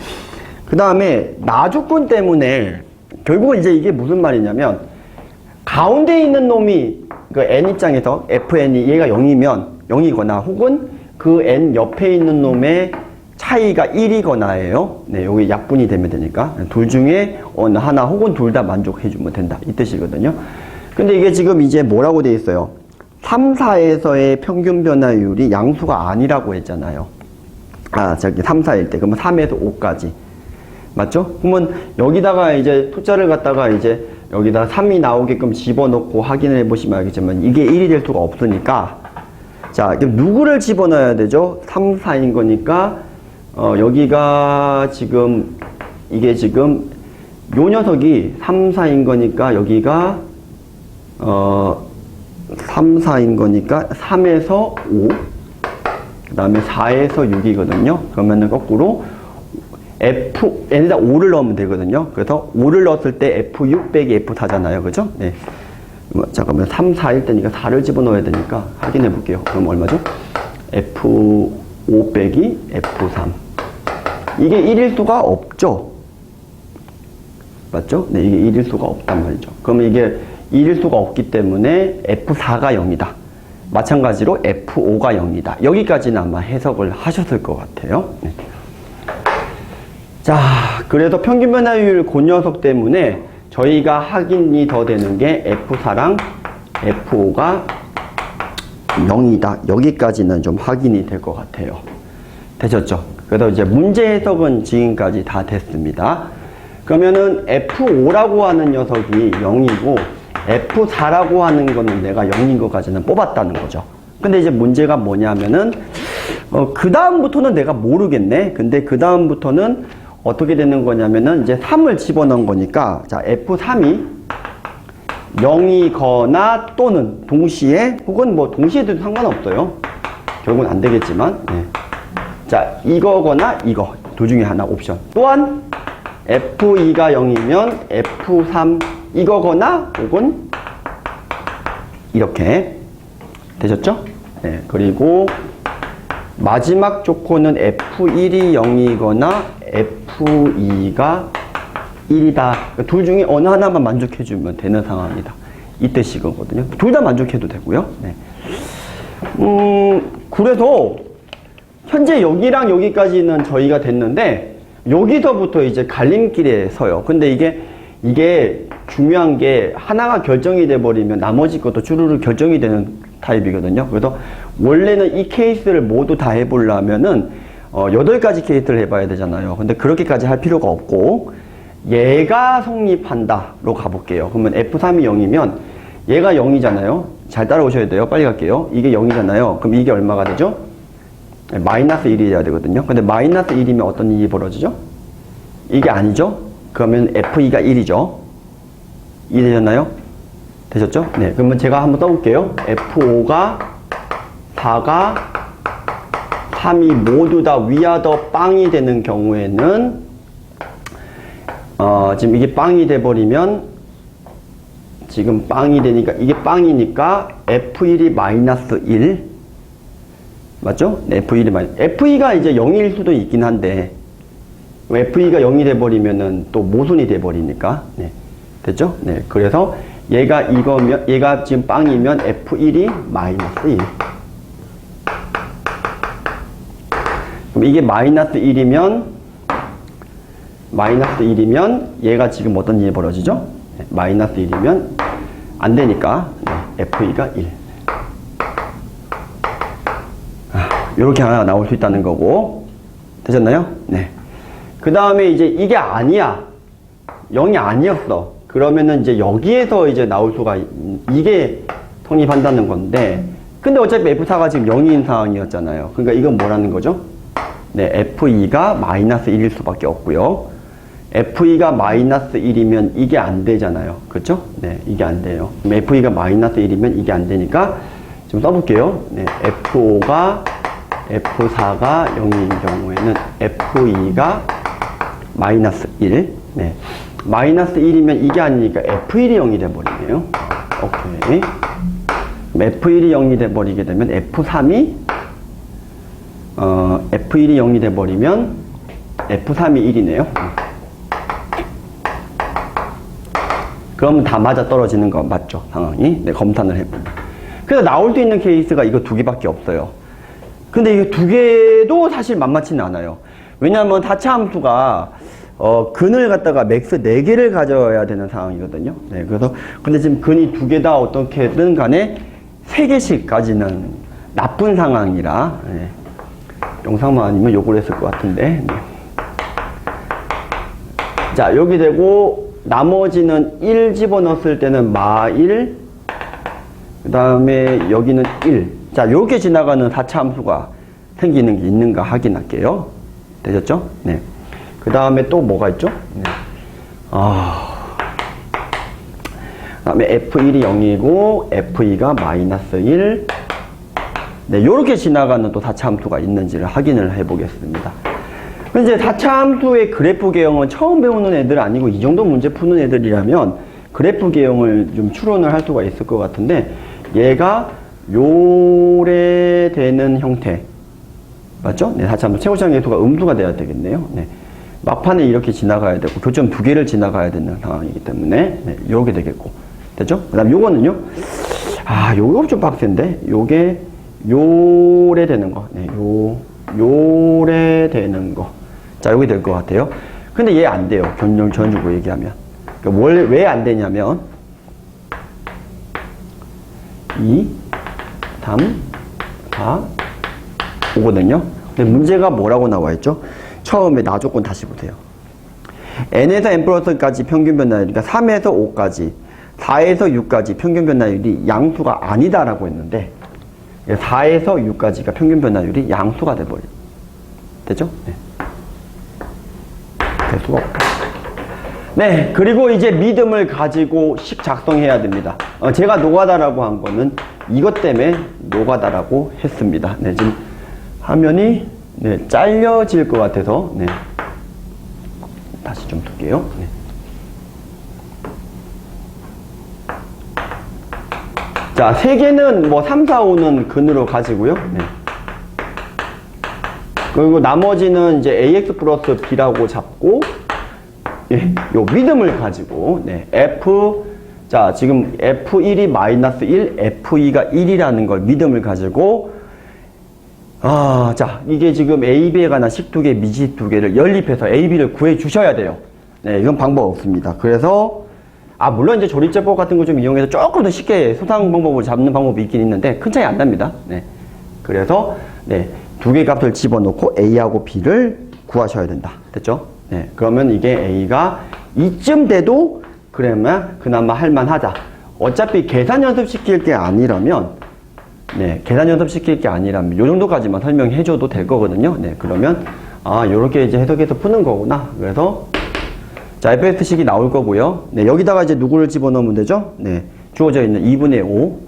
그 다음에 나주권 때문에 결국은 이제 이게 무슨 말이냐면 가운데 있는 놈이 그 n 입장에서 fn이 얘가 0이거나 혹은 그 n 옆에 있는 놈의 차이가 1이거나예요. 네, 여기 약분이 되면 되니까 둘 중에 어느 하나 혹은 둘 다 만족해주면 된다 이 뜻이거든요. 근데 이게 지금 이제 뭐라고 돼 있어요? 3, 4에서의 평균 변화율이 양수가 아니라고 했잖아요. 아, 저기 3, 4일 때 그러면 3에서 5까지 맞죠? 그러면 여기다가 이제 숫자를 갖다가 이제 여기다 3이 나오게끔 집어넣고 확인을 해보시면 알겠지만 이게 1이 될 수가 없으니까 자, 그럼 누구를 집어넣어야 되죠? 3, 4인 거니까 여기가 지금 이게 지금 요 녀석이 3, 4인 거니까 여기가 3, 4인 거니까 3에서 5 그 다음에 4에서 6이거든요. 그러면은 거꾸로 n에다 5를 넣으면 되거든요. 그래서 5를 넣었을 때 F6 빼기 F4잖아요. 그죠? 네. 잠깐만 3, 4일 때니까 4를 집어넣어야 되니까 확인해 볼게요. 그럼 얼마죠? F5 빼기 F3 이게 1일 수가 없죠? 맞죠? 네, 이게 1일 수가 없단 말이죠. 그러면 이게 1일 수가 없기 때문에 F4가 0이다. 마찬가지로 F5가 0이다. 여기까지는 아마 해석을 하셨을 것 같아요. 네. 자, 그래서 평균 변화율 그 녀석 때문에 저희가 확인이 더 되는 게 F4랑 F5가 0이다. 여기까지는 좀 확인이 될 것 같아요. 되셨죠? 그래서 이제 문제 해석은 지금까지 다 됐습니다. 그러면은 F5라고 하는 녀석이 0이고 F4라고 하는 거는 내가 0인 것까지는 뽑았다는 거죠. 근데 이제 문제가 뭐냐면은 그 다음부터는 내가 모르겠네. 근데 그 다음부터는 어떻게 되는 거냐면은 이제 3을 집어넣은 거니까 자, F3이 0이거나 또는 동시에 혹은 뭐 동시에도 상관없어요. 결국은 안 되겠지만 자, 이거거나 이거 둘 중에 하나 옵션. 또한 F2가 0이면 F3 이거거나 혹은 이렇게 되셨죠? 네, 그리고 마지막 조건은 F1이 0이거나 F2가 1이다. 둘 중에 어느 하나만 만족해주면 되는 상황이다. 이 뜻이거든요. 둘 다 만족해도 되고요. 네. 그래서 현재 여기랑 여기까지는 저희가 됐는데 여기서부터 이제 갈림길에 서요. 근데 이게 중요한 게 하나가 결정이 돼버리면 나머지 것도 주르르 결정이 되는 타입이거든요. 그래서 원래는 이 케이스를 모두 다 해보려면은 8가지 케이스를 해봐야 되잖아요. 근데 그렇게까지 할 필요가 없고 얘가 성립한다로 가볼게요. 그러면 F3이 0이면 얘가 0이잖아요. 잘 따라오셔야 돼요. 빨리 갈게요. 이게 0이잖아요. 그럼 이게 얼마가 되죠? 마이너스 1이 돼야 되거든요. 근데 마이너스 1이면 어떤 일이 벌어지죠? 이게 아니죠? 그러면 F2가 1이죠. 이해되셨나요? 되셨죠? 네. 그러면 제가 한번 써볼게요. F5가 4가 3이 모두 다 위아더 빵이 되는 경우에는 지금 이게 빵이 돼버리면 지금 빵이 되니까 이게 빵이니까 F1이 마이너스 1 맞죠? 네, F2가 이제 0일 수도 있긴 한데 F2가 0이 돼버리면은 또 모순이 돼버리니까 네. 됐죠? 네. 그래서 얘가 지금 빵이면 F1이 마이너스 1 그럼 이게 마이너스 1이면 얘가 지금 어떤 일이 벌어지죠? 네, 마이너스 1이면 안 되니까 네, F2가 1 이렇게 하나 나올 수 있다는 거고 되셨나요? 네. 그 다음에 이제 이게 아니야 0이 아니었어 그러면은 이제 여기에서 이제 나올 수가 이게 성립한다는 건데 근데 어차피 F4가 지금 0인 상황이었잖아요. 그러니까 이건 뭐라는 거죠? 네, F2가 마이너스 1일 수밖에 없고요. FE가 마이너스 1이면 이게 안 되잖아요. 그렇죠? 네, 이게 안 돼요. FE가 마이너스 1이면 이게 안 되니까 좀 써볼게요. 네, F4가 0인 경우에는 FE가 마이너스 1. 네, 마이너스 1이면 이게 아니니까 F1이 0이 돼버리네요. 오케이. F1이 0이 돼버리게 되면 F3이 F1이 0이 돼버리면 F3이 1이네요. 그러면 다 맞아 떨어지는 거 맞죠? 상황이. 네, 검산을 해보면. 그래서 나올 수 있는 케이스가 이거 두 개밖에 없어요. 근데 이거 두 개도 사실 만만치는 않아요. 왜냐하면 다차함수가 근을 갖다가 맥스 4개를 가져야 되는 상황이거든요. 네, 그래서 근데 지금 근이 두 개 다 어떻게든 간에 3개씩까지는 나쁜 상황이라 네. 영상만 아니면 욕을 했을 것 같은데 네. 자, 여기 되고 나머지는 1 집어넣었을 때는 마1 그 다음에 여기는 1. 자, 이렇게 지나가는 4차 함수가 생기는 게 있는가 확인할게요. 되셨죠? 네. 그 다음에 또 뭐가 있죠? 네. 그 다음에 F1이 0이고 FE가 마이너스 1. 네, 요렇게 지나가는 또 4차 함수가 있는지를 확인을 해 보겠습니다. 이제 4차 함수의 그래프 개형은 처음 배우는 애들 아니고 이 정도 문제 푸는 애들이라면 그래프 개형을 좀 추론을 할 수가 있을 것 같은데 얘가 요래되는 형태 맞죠? 네, 4차 함수 최고차항 계수가 음수가 돼야 되겠네요. 네. 막판에 이렇게 지나가야 되고 교점 두 개를 지나가야 되는 상황이기 때문에 네, 요렇게 되겠고 됐죠? 그 다음 요거는요 요거 좀 빡센데 요게 요래 되는 거 네, 요래 되는 거 자, 여기 될 것 같아요. 근데 얘 안 돼요. 전주고 얘기하면. 그러니까 왜 안 되냐면 2, 3, 4, 5거든요. 근데 문제가 뭐라고 나와 있죠? 처음에 나 조건 다시 보세요. n에서 n 플러스까지 평균 변화율, 그러니까 3에서 5까지, 4에서 6까지 평균 변화율이 양수가 아니다라고 했는데 4에서 6까지가 평균 변화율이 양수가 돼버려요. 됐죠? 네. 될 수가 없다. 네, 그리고 이제 믿음을 가지고 식 작성해야 됩니다. 제가 노가다라고 한 거는 이것 때문에 노가다라고 했습니다. 네, 지금 화면이 네, 잘려질 것 같아서 네. 다시 좀 둘게요. 네. 자, 3개는 뭐 3, 4, 5는 근으로 가지고요. 네. 그리고 나머지는 이제 ax 플러스 b라고 잡고 예, 요 믿음을 가지고 네, 자, 지금 f1이 마이너스 1, f2가 1이라는 걸 믿음을 가지고 자, 이게 지금 a, b에 관한 식 두 개, 미식 두 개를 연립해서 a, b를 구해 주셔야 돼요. 네, 이건 방법 없습니다. 그래서 물론 이제 조립제법 같은 거 좀 이용해서 조금 더 쉽게 소상 방법을 잡는 방법이 있긴 있는데 큰 차이 안 납니다. 네. 그래서 네, 두 개 값을 집어넣고 a하고 b를 구하셔야 된다. 됐죠? 네. 그러면 이게 a가 이쯤 돼도 그러면 그나마 할만하다. 어차피 계산 연습시킬 게 아니라면 네, 계산 연습시킬 게 아니라면 요 정도까지만 설명해 줘도 될 거거든요. 네. 그러면 요렇게 이제 해석해서 푸는 거구나. 그래서 자, fx식이 나올 거고요. 네, 여기다가 이제 누구를 집어넣으면 되죠? 네, 주어져 있는 2분의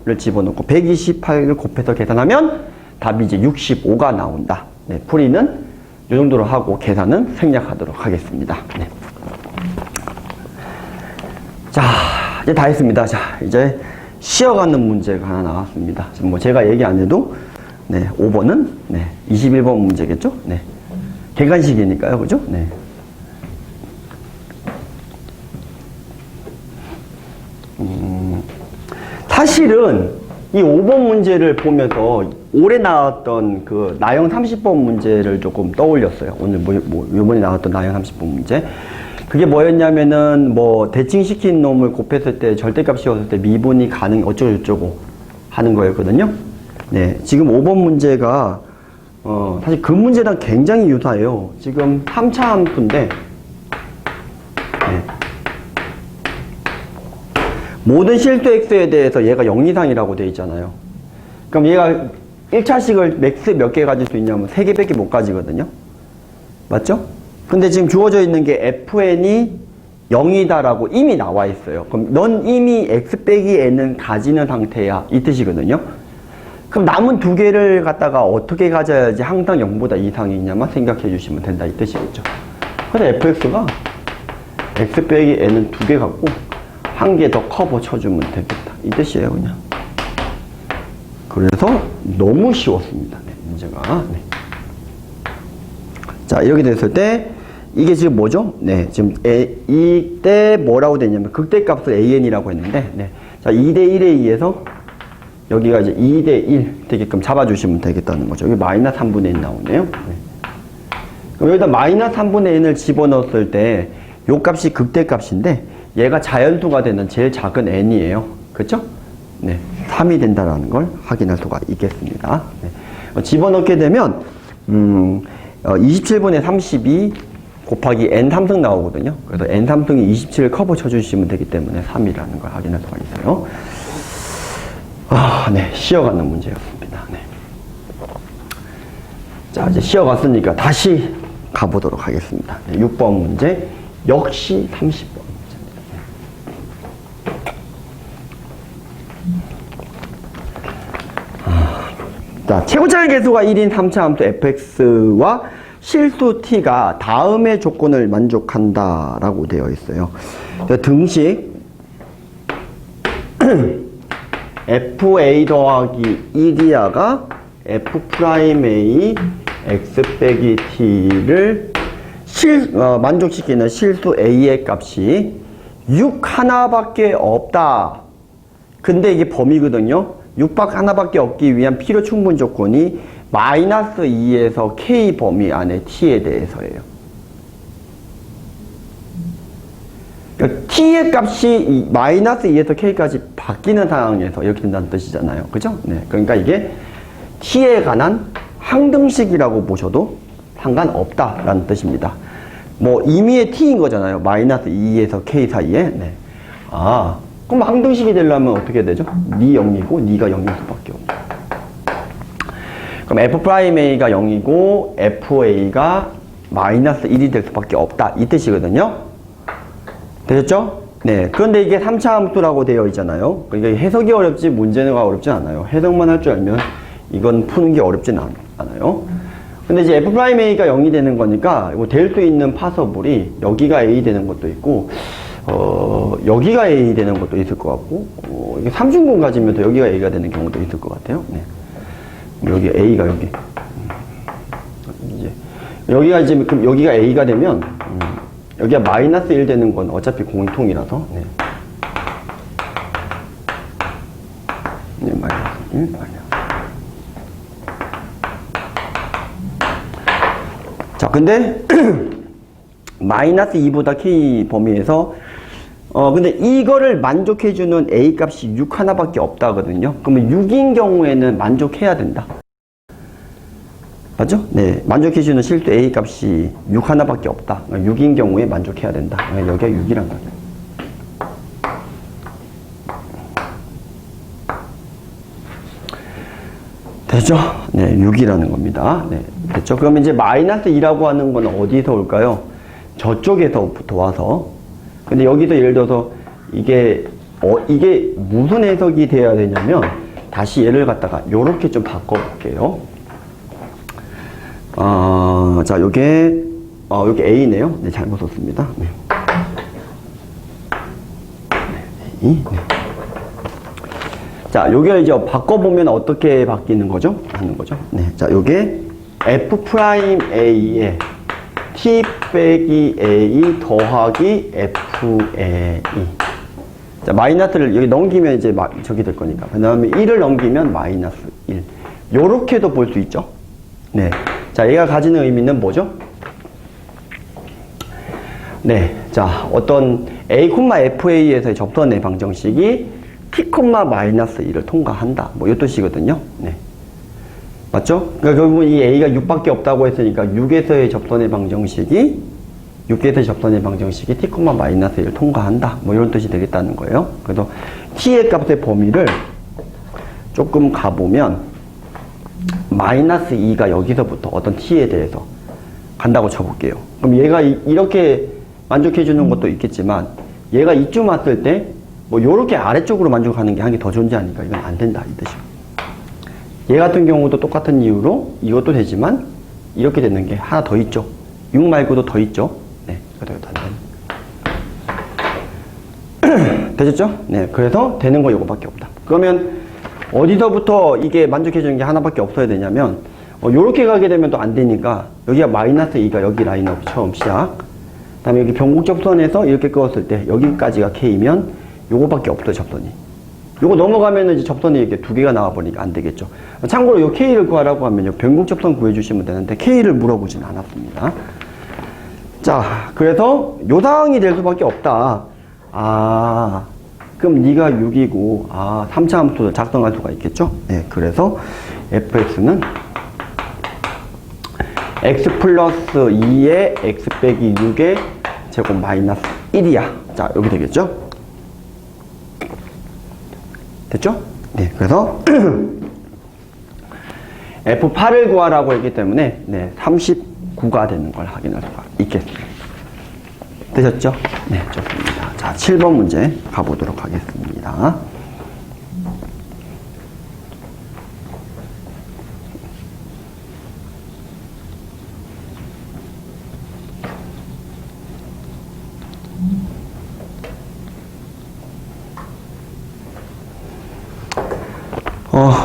5를 집어넣고 128을 곱해서 계산하면 답이 이제 65가 나온다. 네, 풀이는 이 정도로 하고 계산은 생략하도록 하겠습니다. 네. 자, 이제 다 했습니다. 자, 이제 쉬어가는 문제가 하나 나왔습니다. 지금 뭐 제가 얘기 안 해도 네, 5번은 네, 21번 문제겠죠? 네. 객관식이니까요. 그죠? 네. 사실은 이 5번 문제를 보면서 올해 나왔던 그 나형 30번 문제를 조금 떠올렸어요. 오늘 요번에 나왔던 나형 30번 문제. 그게 뭐였냐면은 뭐 대칭시킨 놈을 곱했을 때 절대값 씌웠을 때 미분이 가능 어쩌고저쩌고 하는 거였거든요. 네, 지금 5번 문제가 사실 그 문제랑 굉장히 유사해요. 지금 3차 함수인데 네. 모든 실수 x에 대해서 얘가 0 이상이라고 되어 있잖아요. 그럼 얘가 1차식을 맥스 몇 개 가질 수 있냐면 3개밖에 못 가지거든요. 맞죠? 근데 지금 주어져 있는 게 fn이 0이다라고 이미 나와 있어요. 그럼 넌 이미 x 빼기 n은 가지는 상태야. 이 뜻이거든요. 그럼 남은 두 개를 갖다가 어떻게 가져야지 항상 0보다 이상이 있냐만 생각해 주시면 된다. 이 뜻이겠죠. 그래서 fx가 x 빼기 n은 두 개 갖고 한 개 더 커버 쳐주면 되겠다. 이 뜻이에요, 그냥. 그래서 너무 쉬웠습니다. 네, 문제가. 네. 자, 이렇게 됐을 때 이게 지금 뭐죠? 네, 지금 이때 뭐라고 되냐면 극대값을 an이라고 했는데, 네. 자, 2대 1에 의해서 여기가 이제 2대 1 되게끔 잡아주시면 되겠다는 거죠. 여기 마이너스 3분의 1 나오네요. 네. 그럼 여기다 마이너스 3분의 n을 집어넣었을 때 요 값이 극대값인데 얘가 자연수가 되는 제일 작은 n이에요. 그렇죠? 네, 3이 된다는 걸 확인할 수가 있겠습니다. 네. 집어넣게 되면 27분의 32 곱하기 n3승 나오거든요. 그래서 n3승이 27을 커버 쳐주시면 되기 때문에 3이라는 걸 확인할 수가 있어요. 네, 쉬어가는 문제였습니다. 네. 자, 이제 쉬어갔으니까 다시 가보도록 하겠습니다. 네, 6번 문제 역시 30번 문제입니다. 자, 최고차의 개수가 1인 3차 함수 fx와 실수 t가 다음의 조건을 만족한다라고 되어 있어요. 등식 fa 더하기 1이야가 f'a x 빼기 t를 만족시키는 실수 a의 값이 6 하나밖에 없다. 근데 이게 범위거든요. 6 하나밖에 없기 위한 필요 충분 조건이 마이너스 2에서 k 범위 안에 t에 대해서예요. 그러니까 t의 값이 마이너스 2에서 k까지 바뀌는 상황에서 이렇게 된다는 뜻이잖아요. 그죠? 네. 그러니까 이게 t에 관한 항등식이라고 보셔도 상관없다라는 뜻입니다. 뭐 임의의 t인 거잖아요. 마이너스 2에서 k 사이에. 네. 그럼 항등식이 되려면 어떻게 되죠? 니 0이고 니가 0일 수밖에 없죠. 그럼 f'a가 0이고 fa가 마이너스 1이 될 수밖에 없다. 이 뜻이거든요. 되셨죠? 네. 그런데 이게 3차 함수라고 되어 있잖아요. 그러니까 해석이 어렵지 문제가 어렵지 않아요. 해석만 할 줄 알면 이건 푸는 게 어렵진 않아요. 근데 이제 f'a가 0이 되는 거니까 될 수 있는 파서블이 여기가 a 되는 것도 있고 여기가 a 되는 것도 있을 것 같고 이게 삼중공 가지면 또 여기가 a가 되는 경우도 있을 것 같아요. 네. 여기 a가 여기 이제 여기가 이제 그럼 여기가 a가 되면 여기가 마이너스 1 되는 건 어차피 공통이라서 네. 네, 마이너스 1 마이너스. 자, 근데 마이너스 2보다 k 범위에서 근데 이거를 만족해주는 a 값이 6 하나밖에 없다거든요. 그러면 6인 경우에는 만족해야 된다. 맞죠? 네, 만족해주는 실수 a 값이 6 하나밖에 없다. 6인 경우에 만족해야 된다. 여기가 6이란 거예요. 되죠? 네, 6이라는 겁니다. 네, 됐죠? 그러면 이제 마이너스 2라고 하는 건 어디서 올까요? 저쪽에서부터 와서. 근데 여기서 예를 들어서 이게 무슨 해석이 돼야 되냐면 다시 얘를 갖다가 요렇게 좀 바꿔볼게요. 자, 요게 A네요. 네, 잘못 썼습니다. 네. 네, A. 네. 자, 요게 이제 바꿔보면 어떻게 바뀌는 거죠? 하는 거죠. 네. 자, 요게 F'A에 T 빼기 A 더하기 FAE. 자, 마이너스를 여기 넘기면 이제 저기 될 거니까. 그 다음에 1을 넘기면 마이너스 1. 요렇게도 볼 수 있죠? 네. 자, 얘가 가지는 의미는 뭐죠? 네. 자, 어떤 A, FA에서의 접선의 방정식이 T, 마이너스 1을 통과한다. 뭐, 이 뜻이거든요. 네. 맞죠? 그러니까 결국은 이 A가 6밖에 없다고 했으니까 6에서의 접선의 방정식이 T, 마이너스 1을 통과한다. 뭐, 이런 뜻이 되겠다는 거예요. 그래서 T의 값의 범위를 조금 가보면 마이너스 2가 여기서부터 어떤 T에 대해서 간다고 쳐볼게요. 그럼 얘가 이렇게 만족해 주는 것도 있겠지만 얘가 이쯤 왔을 때 뭐 요렇게 아래쪽으로 만족하는 게 한 개 더 존재하니까 이건 안 된다 이 뜻이에요. 얘 같은 경우도 똑같은 이유로 이것도 되지만 이렇게 되는 게 하나 더 있죠. 6 말고도 더 있죠. 네, 이것도 안 되는. 되셨죠? 네, 그래서 되는 거 이거밖에 없다. 그러면 어디서부터 이게 만족해 주는 게 하나밖에 없어야 되냐면 요렇게 가게 되면 또 안 되니까 여기가 마이너스 2가 여기 라인업 처음 시작. 그 다음에 여기 변곡 접선에서 이렇게 끄었을 때 여기까지가 K면 요거밖에 없어요, 접선이. 요거 넘어가면은 이제 접선이 이렇게 두 개가 나와버리니까 안 되겠죠. 참고로 요 K를 구하라고 하면요, 변곡 접선 구해주시면 되는데 K를 물어보진 않았습니다. 자, 그래서 요 상황이 될 수밖에 없다. 아, 그럼 네가 6이고, 3차 함수를 작성할 수가 있겠죠? 네, 그래서 fx는 x 플러스 2에 x 빼기 6의 제곱 마이너스 1이야. 자, 여기 되겠죠? 됐죠? 네, 그래서 F8을 구하라고 했기 때문에 39가 되는 걸 확인할 수가 있겠습니다. 되셨죠? 네, 좋습니다. 자, 7번 문제 가보도록 하겠습니다.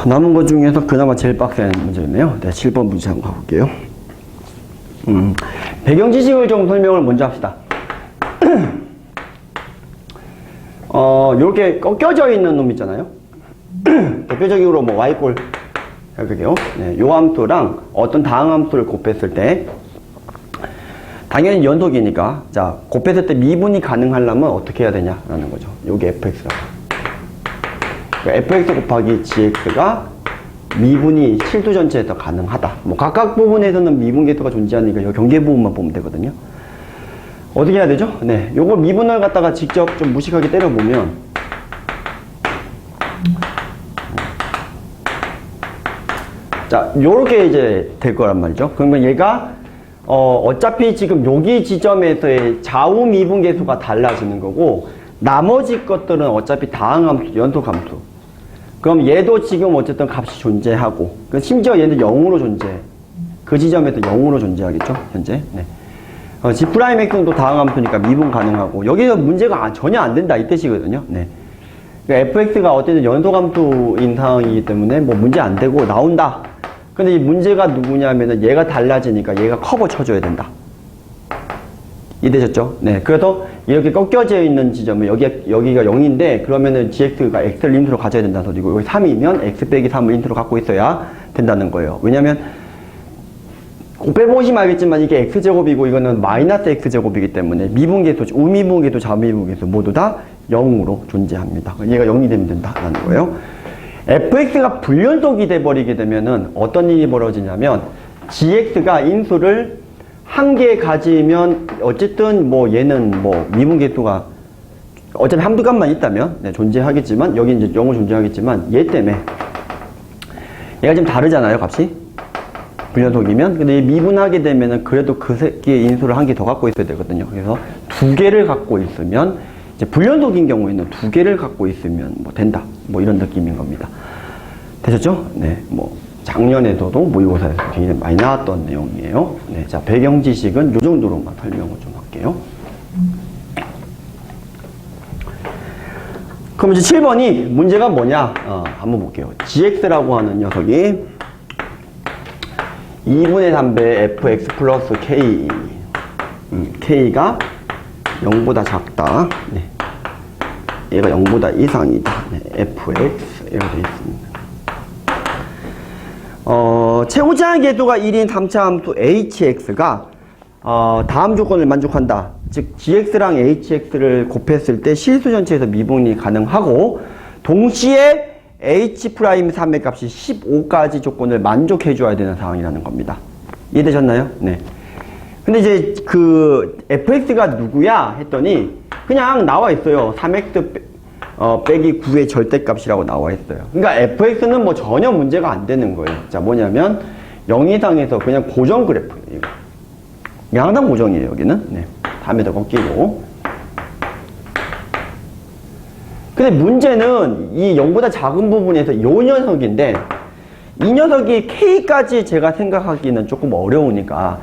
남은 것 중에서 그나마 제일 빡센 문제였네요. 네, 7번 문제 한번 가볼게요. 배경 지식을 좀 설명을 먼저 합시다. 요렇게 꺾여져 있는 놈 있잖아요. 대표적으로 뭐 y꼴 해볼게요. 네, 요 함수랑 어떤 다항 함수를 곱했을 때 당연히 연속이니까 자, 곱했을 때 미분이 가능하려면 어떻게 해야 되냐라는 거죠. 요게 fx라고. fx 곱하기 gx가 미분이 실두 전체에서 가능하다. 뭐 각각 부분에서는 미분 계수가 존재하니까 이 경계 부분만 보면 되거든요. 어떻게 해야 되죠? 네, 요걸 미분을 갖다가 직접 좀 무식하게 때려보면 자, 요렇게 이제 될 거란 말이죠. 그러면 얘가 어차피 지금 여기 지점에서의 좌우 미분 계수가 달라지는 거고 나머지 것들은 어차피 다항함수, 연속함수. 그럼 얘도 지금 어쨌든 값이 존재하고 심지어 얘는 0으로 존재해. 그 지점에서 0으로 존재하겠죠, 현재. 네. G'X도 다항함수니까 미분 가능하고 여기서 문제가 전혀 안 된다 이 뜻이거든요. 네. 그러니까 fx가 어쨌든 연속함수인 상황이기 때문에 뭐 문제 안 되고 나온다. 근데 이 문제가 누구냐면은 얘가 달라지니까 얘가 커버 쳐줘야 된다. 이해되셨죠? 네. 그래서 이렇게 꺾여져 있는 지점은 여기가 0인데 그러면은 gx가 x를 인수로 가져야 된다는 소리고 여기 3이면 x 빼기 3을 인수로 갖고 있어야 된다는 거예요. 왜냐면 빼보시면 알겠지만 이게 x제곱이고 이거는 마이너스 x제곱이기 때문에 미분계수, 우미분계수, 좌미분계수 모두 다 0으로 존재합니다. 얘가 0이 되면 된다라는 거예요. fx가 불연속이 돼버리게 되면은 어떤 일이 벌어지냐면 gx가 인수를 한 개 가지면 어쨌든 뭐 얘는 뭐 미분계수가 어차피 한두 값만 있다면 존재하겠지만 여기 이제 0은 존재하겠지만 얘 때문에 얘가 지금 다르잖아요, 값이. 불연속이면. 근데 미분하게 되면은 그래도 그 새끼의 인수를 한 개 더 갖고 있어야 되거든요. 그래서 두 개를 갖고 있으면 이제 불연속인 경우에는 두 개를 갖고 있으면 뭐 된다. 뭐 이런 느낌인 겁니다. 되셨죠? 네, 뭐 작년에도 모의고사에서 굉장히 많이 나왔던 내용이에요. 네, 자, 배경 지식은 요 정도로만 설명을 좀 할게요. 그럼 이제 7번이 문제가 뭐냐? 한번 볼게요. gx라고 하는 녀석이 2분의 3배 fx 플러스 k k가 0보다 작다. 네. 얘가 0보다 이상이다. 네, fx 이렇게 되어 있습니다. 최고차항 계수가 1인 3차 함수 hx가 다음 조건을 만족한다. 즉 gx랑 hx를 곱했을 때 실수 전체에서 미분이 가능하고 동시에 h'3의 값이 15까지 조건을 만족해 줘야 되는 상황이라는 겁니다. 이해되셨나요? 네. 근데 이제 그 fx가 누구야 했더니 그냥 나와 있어요. 3x 빼기 9의 절대값이라고 나와 있어요. 그러니까 fx는 뭐 전혀 문제가 안 되는 거예요. 자, 뭐냐면 0 이상에서 그냥 고정 그래프예요. 양당 고정이에요, 여기는. 네. 다음에다 꺾이고. 근데 문제는 이 0보다 작은 부분에서 이 녀석인데, 이 녀석이 K까지 제가 생각하기는 조금 어려우니까,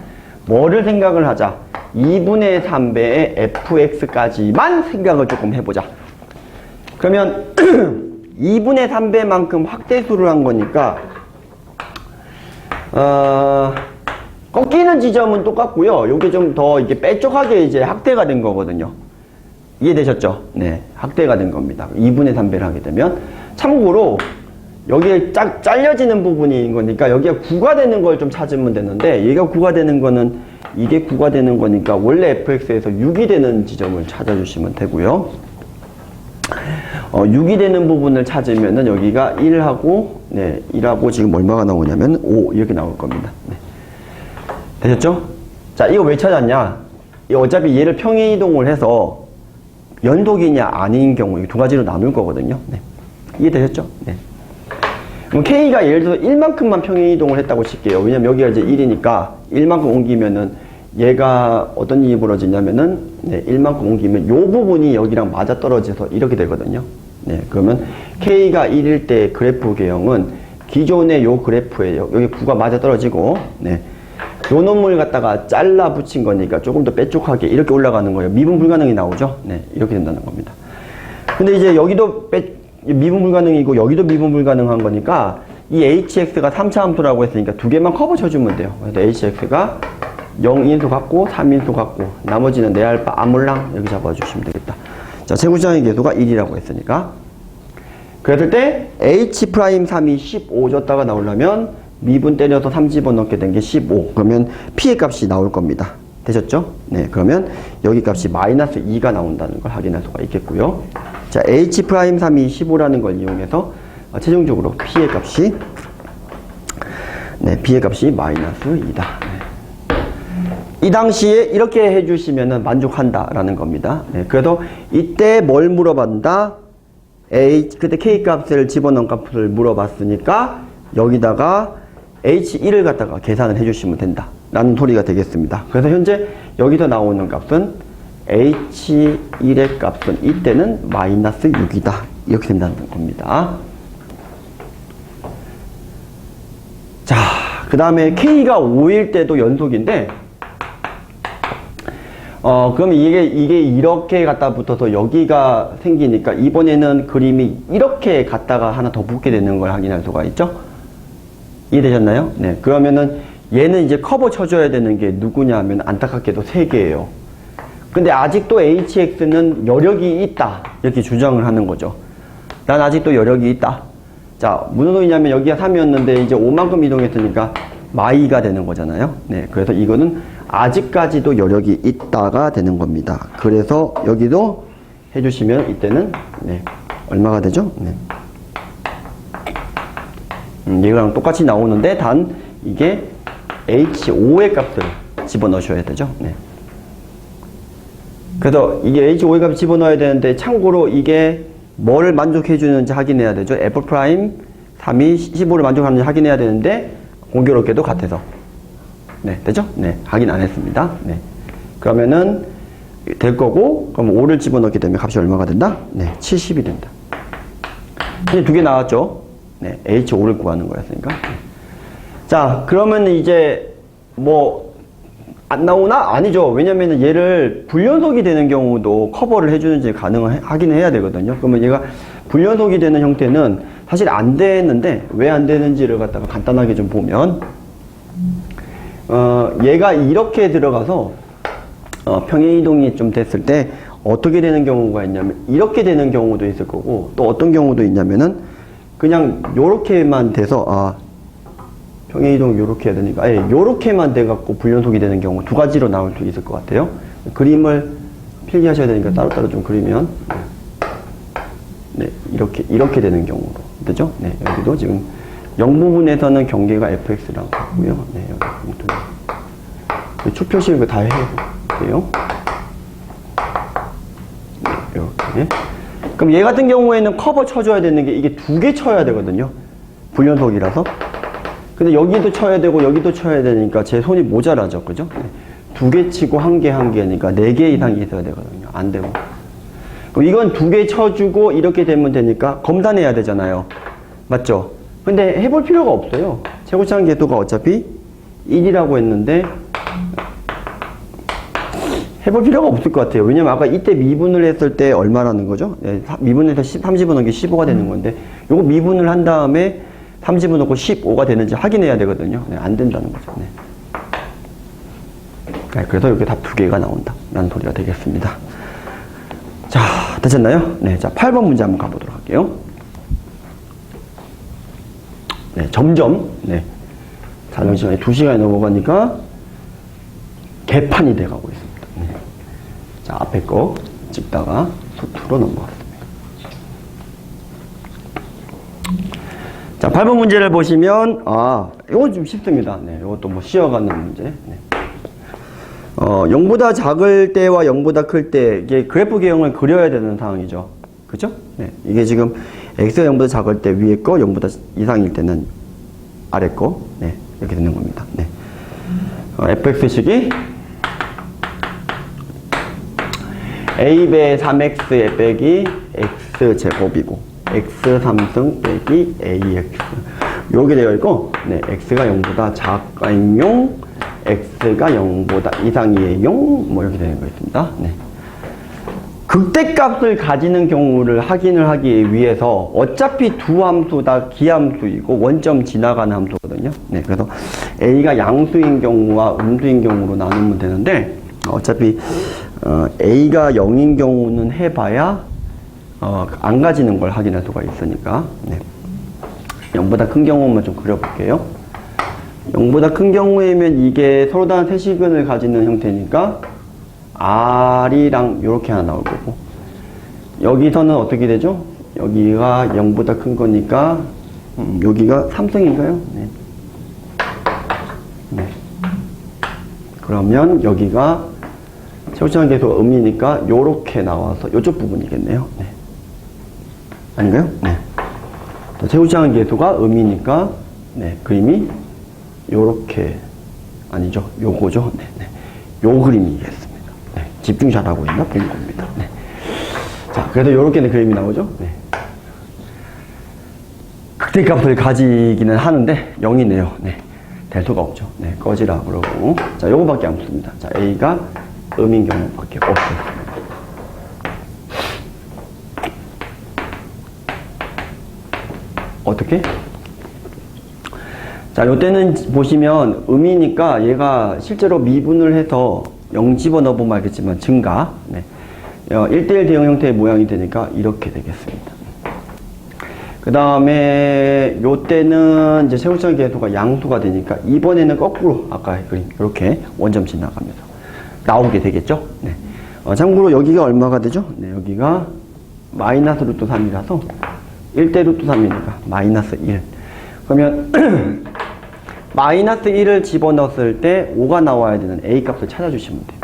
뭐를 생각을 하자? 2분의 3배의 fx까지만 생각을 조금 해보자. 그러면 2분의 3배만큼 확대수를 한 거니까 꺾이는 지점은 똑같고요. 요게 좀 더 이게 빼쪽하게 이제 확대가 된 거거든요. 이해되셨죠? 네, 확대가 된 겁니다. 2분의 3배를 하게 되면. 참고로 여기에 잘려지는 부분인 거니까 여기가 9가 되는 걸 좀 찾으면 되는데, 얘가 9가 되는 거는 이게 9가 되는 거니까 원래 fx에서 6이 되는 지점을 찾아주시면 되고요. 6이 되는 부분을 찾으면은 여기가 1하고, 네, 1하고 지금 얼마가 나오냐면 5 이렇게 나올 겁니다. 네. 되셨죠? 자, 이거 왜 찾았냐? 어차피 얘를 평행이동을 해서 연속이냐 아닌 경우 이 두 가지로 나눌 거거든요. 네. 이해되셨죠? 네. 그럼 K가 예를 들어서 1만큼만 평행이동을 했다고 칠게요. 왜냐면 여기가 이제 1이니까 1만큼 옮기면은 얘가 어떤 일이 벌어지냐면은, 네, 1만큼 옮기면 요 부분이 여기랑 맞아 떨어져서 이렇게 되거든요. 네, 그러면 K가 1일 때 그래프 개형은 기존의 요 그래프에 여기 9가 맞아 떨어지고, 네, 요 놈을 갖다가 잘라 붙인 거니까 조금 더 빼쪽하게 이렇게 올라가는 거예요. 미분 불가능이 나오죠? 네, 이렇게 된다는 겁니다. 근데 이제 여기도 미분 불가능이고 여기도 미분 불가능한 거니까 이 hx가 3차 함수라고 했으니까 두 개만 커버 쳐주면 돼요. 그래서 hx가 0인수 같고 3인수 같고 나머지는 내 알파 아몰랑 여기 잡아주시면 되겠다. 자, 최고시장의 계수가 1이라고 했으니까, 그랬을 때 h'3이 15 줬다가 나오려면 미분 때려서 3 집어넣게 된 게 15. 그러면 p의 값이 나올 겁니다. 되셨죠? 네, 그러면 여기 값이 마이너스 2가 나온다는 걸 확인할 수가 있겠고요. 자, h'3이 15라는 걸 이용해서 최종적으로 p의 값이, 네, p의 값이 마이너스 2다. 이 당시에 이렇게 해주시면 만족한다라는 겁니다. 네, 그래서 이때 뭘 물어봤다? 그때 K 값을 집어넣은 값을 물어봤으니까 여기다가 H1을 갖다가 계산을 해주시면 된다 라는 소리가 되겠습니다. 그래서 현재 여기서 나오는 값은 H1의 값은 이때는 마이너스 6이다 이렇게 된다는 겁니다. 자, 그 다음에 K가 5일 때도 연속인데, 그럼 이게 이렇게 갖다 붙어서 여기가 생기니까 이번에는 그림이 이렇게 갖다가 하나 더 붙게 되는 걸 확인할 수가 있죠? 이해되셨나요? 네. 그러면은 얘는 이제 커버 쳐줘야 되는 게 누구냐 하면 안타깝게도 3개예요. 근데 아직도 hx는 여력이 있다. 이렇게 주장을 하는 거죠. 난 아직도 여력이 있다. 자, 무슨 소리냐면 여기가 3이었는데 이제 5만큼 이동했으니까 마이가 되는 거잖아요. 네. 그래서 이거는 아직까지도 여력이 있다가 되는 겁니다. 그래서 여기도 해주시면 이때는, 네, 얼마가 되죠? 네. 얘랑 똑같이 나오는데 단 이게 H5의 값을 집어넣으셔야 되죠. 네. 그래서 이게 H5의 값을 집어넣어야 되는데 참고로 이게 뭐를 만족해 주는지 확인해야 되죠. F'3이 15를 만족하는지 확인해야 되는데 공교롭게도 같아서, 네, 되죠? 네, 확인 안 했습니다. 네. 그러면은 될 거고, 그럼 5를 집어넣게 되면 값이 얼마가 된다? 네, 70이 된다. 이제 두 개 나왔죠? 네, H5를 구하는 거였으니까. 네. 자, 그러면 이제 뭐 안 나오나? 아니죠. 왜냐면은 얘를 불연속이 되는 경우도 커버를 해주는지 가능하긴 해야 되거든요. 그러면 얘가 불연속이 되는 형태는 사실 안 되는데 왜 안 되는지를 갖다가 간단하게 좀 보면, 얘가 이렇게 들어가서 평행이동이 좀 됐을 때 어떻게 되는 경우가 있냐면 이렇게 되는 경우도 있을 거고, 또 어떤 경우도 있냐면은 그냥 요렇게만 돼서 평행이동 요렇게 해야 되니까 요렇게만 돼갖고 불연속이 되는 경우 두 가지로 나올 수 있을 것 같아요. 그림을 필기하셔야 되니까 따로따로 좀 그리면, 네, 이렇게 되는 경우로 되죠? 네, 여기도 지금 0 부분에서는 경계가 fx랑 같고요. 네, 여기 축 표시 이거 다 해볼게요. 네, 이렇게. 그럼 얘 같은 경우에는 커버 쳐줘야 되는 게 이게 두 개 쳐야 되거든요. 불연속이라서. 근데 여기도 쳐야 되고 여기도 쳐야 되니까 제 손이 모자라죠, 그죠? 네. 2개 치고 1개, 1개니까 4개 이상이 있어야 되거든요. 안 되고. 그럼 이건 2개 쳐주고 이렇게 되면 되니까 검산해야 되잖아요. 맞죠? 근데 해볼 필요가 없어요. 최고차항 계수가 어차피 1이라고 했는데 해볼 필요가 없을 것 같아요. 왜냐면 아까 이때 미분을 했을 때 얼마라는 거죠? 네, 미분해서 30을 넣은 게 15가 되는 건데 요거 미분을 한 다음에 30을 넣고 15가 되는지 확인해야 되거든요. 네, 안 된다는 거죠. 네. 네, 그래서 이렇게 답 2개가 나온다 라는 소리가 되겠습니다. 자, 되셨나요? 네, 자 8번 문제 한번 가보도록 할게요. 네, 점점 자정 시간이 2시간이 넘어가니까 개판이 돼가고 있습니다. 네. 자, 앞에 거 찍다가 수투로 넘어갔습니다. 자, 8번 문제를 보시면 이건 좀 쉽습니다. 네, 이것도 뭐 쉬어가는 문제. 네. 0보다 작을 때와 0보다 클 때 이게 그래프 개형을 그려야 되는 상황이죠. 그죠? 네. 이게 지금 x가 0보다 작을 때 위에 거, 0보다 이상일 때는 아래 거. 네. 이렇게 되는 겁니다. 네. fx식이 a배 3x 빼기 x제곱이고 x 3승 빼기 ax 요게 되어 있고 네. x가 0보다 작아용 x가 0보다 이상이의 용 뭐 이렇게 되는 거 있습니다. 네. 극대값을 가지는 경우를 확인을 하기 위해서 어차피 두 함수 다 기함수이고 원점 지나가는 함수거든요. 네, 그래서 a가 양수인 경우와 음수인 경우로 나누면 되는데 어차피 a가 0인 경우는 해봐야 안 가지는 걸 확인할 수가 있으니까 네. 0보다 큰 경우만 좀 그려볼게요. 0보다 큰 경우에면 이게 서로 다른 세시근을 가지는 형태니까 R이랑 이렇게 하나 나올 거고 여기서는 어떻게 되죠? 여기가 0보다 큰 거니까 여기가 3승인가요? 네. 네. 그러면 여기가 최고차항 계수가 음이니까 요렇게 나와서 요쪽 부분이겠네요. 네. 아닌가요? 네. 최고차항 계수가 음이니까 네, 그림이 요렇게 아니죠? 요거죠? 네, 네. 요 그림이겠습니다. 네. 집중 잘하고 있나 본 겁니다. 네. 자, 그래서 요렇게 그림이 나오죠? 네. 극대값을 가지기는 하는데 0이네요. 네. 될 수가 없죠. 네. 꺼지라 그러고. 자, 요거밖에 안 붙습니다. 자, A가 음인 경우밖에 없습니다. 어떻게? 자, 요때는 보시면 음이니까 얘가 실제로 미분을 해서 0 집어넣어보면 알겠지만 증가. 네. 1대1 대응 형태의 모양이 되니까 이렇게 되겠습니다. 그 다음에 요때는 이제 최고차항 계수가 양수가 되니까 이번에는 거꾸로 아까의 그림 이렇게 원점 지나가면서 나오게 되겠죠. 네. 참고로 여기가 얼마가 되죠? 네, 여기가 마이너스 루트 3이라서 1대 루트 3이니까 마이너스 1. 그러면 마이너스 1을 집어넣었을 때 5가 나와야 되는 A 값을 찾아주시면 돼요.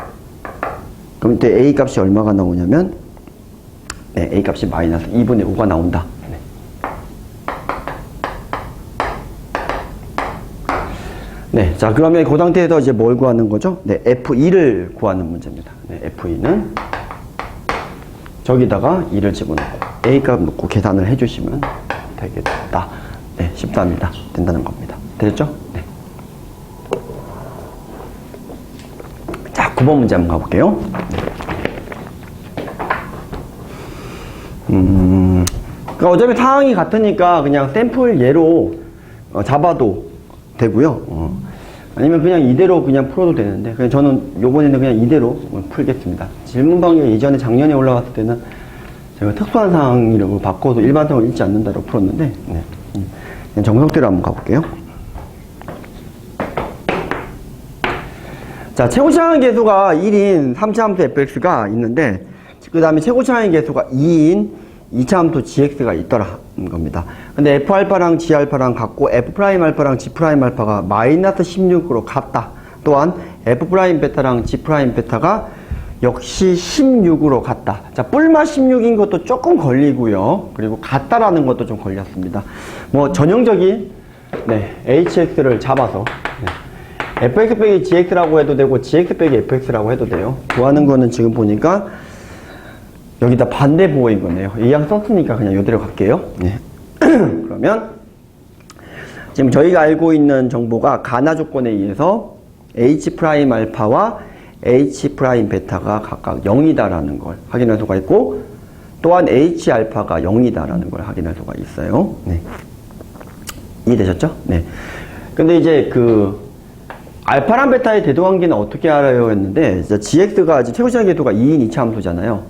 그럼 이때 A 값이 얼마가 나오냐면 네, A 값이 마이너스 2분의 5가 나온다. 네. 네, 자 그러면 그 상태에서 이제 뭘 구하는 거죠? 네, F2를 구하는 문제입니다. 네, F2는 저기다가 2를 집어넣고 A 값 넣고 계산을 해주시면 되겠다. 네, 14입니다. 된다는 겁니다. 되셨죠? 네. 자, 9번 문제 한번 가볼게요. 그러니까 어차피 상황이 같으니까 그냥 샘플 예로 잡아도 되고요. 아니면 그냥 이대로 그냥 풀어도 되는데 그냥 저는 요번에는 그냥 이대로 풀겠습니다. 질문방에 예전에 작년에 올라갔을 때는 제가 특수한 상황이라고 바꿔서 일반 상황을 읽지 않는다고 풀었는데 네. 그냥 정석대로 한번 가볼게요. 자, 최고차항 계수가 1인 3차 함수 fx가 있는데 그 다음에 최고차항 계수가 2인 2차 함수 gx가 있더라는 겁니다. 근데 f알파랑 g알파랑 같고 f'알파랑 g'알파가 마이너스 16으로 같다. 또한 f'베타랑 g'베타가 역시 16으로 같다. 자, 뿔마 16인 것도 조금 걸리고요. 그리고 같다라는 것도 좀 걸렸습니다. 뭐 전형적인 네, hx를 잡아서 네, fx 빼기 gx라고 해도 되고 gx 빼기 fx라고 해도 돼요. 구하는 거는 지금 보니까 여기다 반대 부호인 거네요. 이왕 썼으니까 그냥 이대로 갈게요. 네. 그러면 지금 저희가 알고 있는 정보가 가나 조건에 의해서 h 프라임 알파와 h 프라임 베타가 각각 0이다라는 걸 확인할 수가 있고, 또한 h 알파가 0이다라는 걸 확인할 수가 있어요. 네. 이해되셨죠? 네. 근데 이제 알파랑 베타의 대도관계는 어떻게 알아요? 했는데, gx가 최고시간 궤도가 2인 2차 함수잖아요.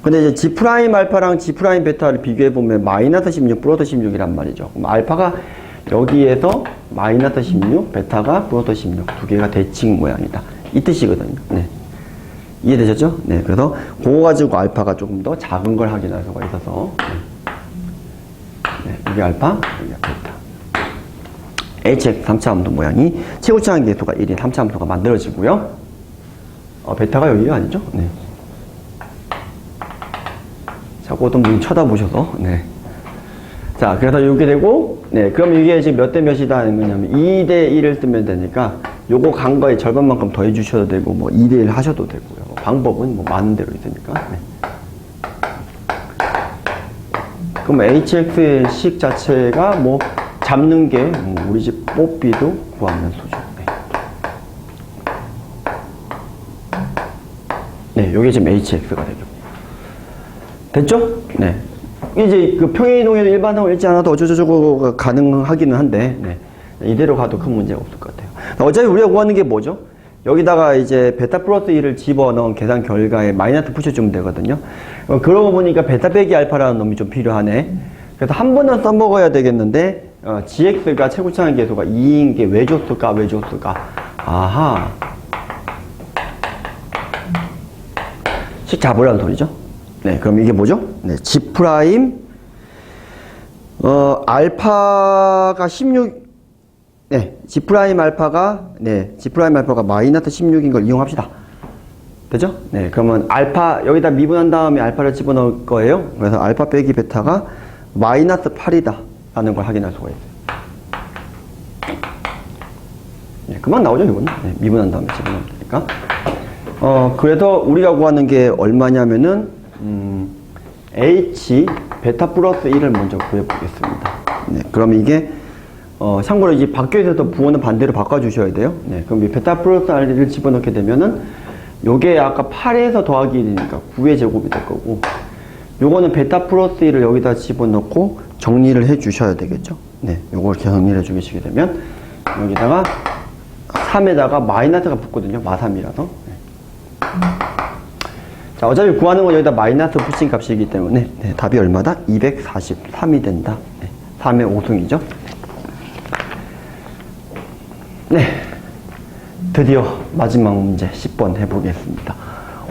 근데 이제 g 프라임 알파랑 g 프라임 베타를 비교해 보면 마이너스 16, 플러스 16이란 말이죠. 그럼 알파가 여기에서 마이너스 16, 베타가 플러스 16 두 개가 대칭 모양이다. 이 뜻이거든요. 네. 이해되셨죠? 네. 그래서 그거 가지고 알파가 조금 더 작은 걸 확인할 수가 있어서. 네. 이게 알파, 이게 베타. hx 3차 함수 모양이 최고치한 계수가 1인 3차 함수가 만들어지고요. 베타가 여기가 아니죠? 네. 자꾸 어떤 분이 쳐다보셔서. 네. 자, 그래서 이렇게 되고, 네. 그럼 이게 지금 몇 대 몇이다 하냐면 2대 1을 쓰면 되니까 요거 간 거에 절반만큼 더 해주셔도 되고, 뭐 2대 1 하셔도 되고요. 방법은 뭐 많은 대로 있으니까. 네. 그럼 hx의 식 자체가 뭐 잡는 게 우리 집 뽀삐도 구하면 소죠. 네. 네, 요게 지금 hx가 되죠. 됐죠? 네. 이제 평행이동에도 일반항을 읽지 않아도 어쩌고저쩌고 가능하기는 한데, 네. 이대로 가도 큰 문제가 없을 것 같아요. 어차피 우리가 구하는 게 뭐죠? 여기다가 이제 베타 플러스 1을 집어넣은 계산 결과에 마이너스 붙여주면 되거든요. 그러고 보니까 베타 빼기 알파라는 놈이 좀 필요하네. 그래서 한 번은 써먹어야 되겠는데, gx가 최고차항 계수가 2인 게 왜 줬을까? 아하. 식 잡으라는 소리죠. 네, 그럼 이게 뭐죠? 네, g 프라임, 알파가 16, 네, g 프라임 알파가 마이너스 16인 걸 이용합시다. 되죠? 네, 그러면 알파, 여기다 미분한 다음에 알파를 집어넣을 거예요. 그래서 알파 빼기 베타가 마이너스 8이다. 라는 걸 확인할 수가 있어요. 네, 그만 나오죠, 이거는. 네, 미분한 다음에 집어넣으면 되니까. 그래서 우리가 구하는 게 얼마냐면은, h 베타 플러스 1을 먼저 구해보겠습니다. 네, 그럼 이게, 참고로 이제 밖에서도 부호는 반대로 바꿔주셔야 돼요. 네, 그럼 이 베타 플러스 1을 집어넣게 되면은, 요게 아까 8에서 더하기 1이니까 9의 제곱이 될 거고, 요거는 베타 플러스 1을 여기다 집어넣고 정리를 해 주셔야 되겠죠. 네, 요걸 이렇게 정리를 해 주시게 되면, 여기다가 3에다가 마이너스가 붙거든요. 마3이라서. 네. 자, 어차피 구하는 건 여기다 마이너스 붙인 값이기 때문에, 네, 답이 얼마다? 243이 된다. 네, 3의 5승이죠. 네. 드디어 마지막 문제 10번 해보겠습니다.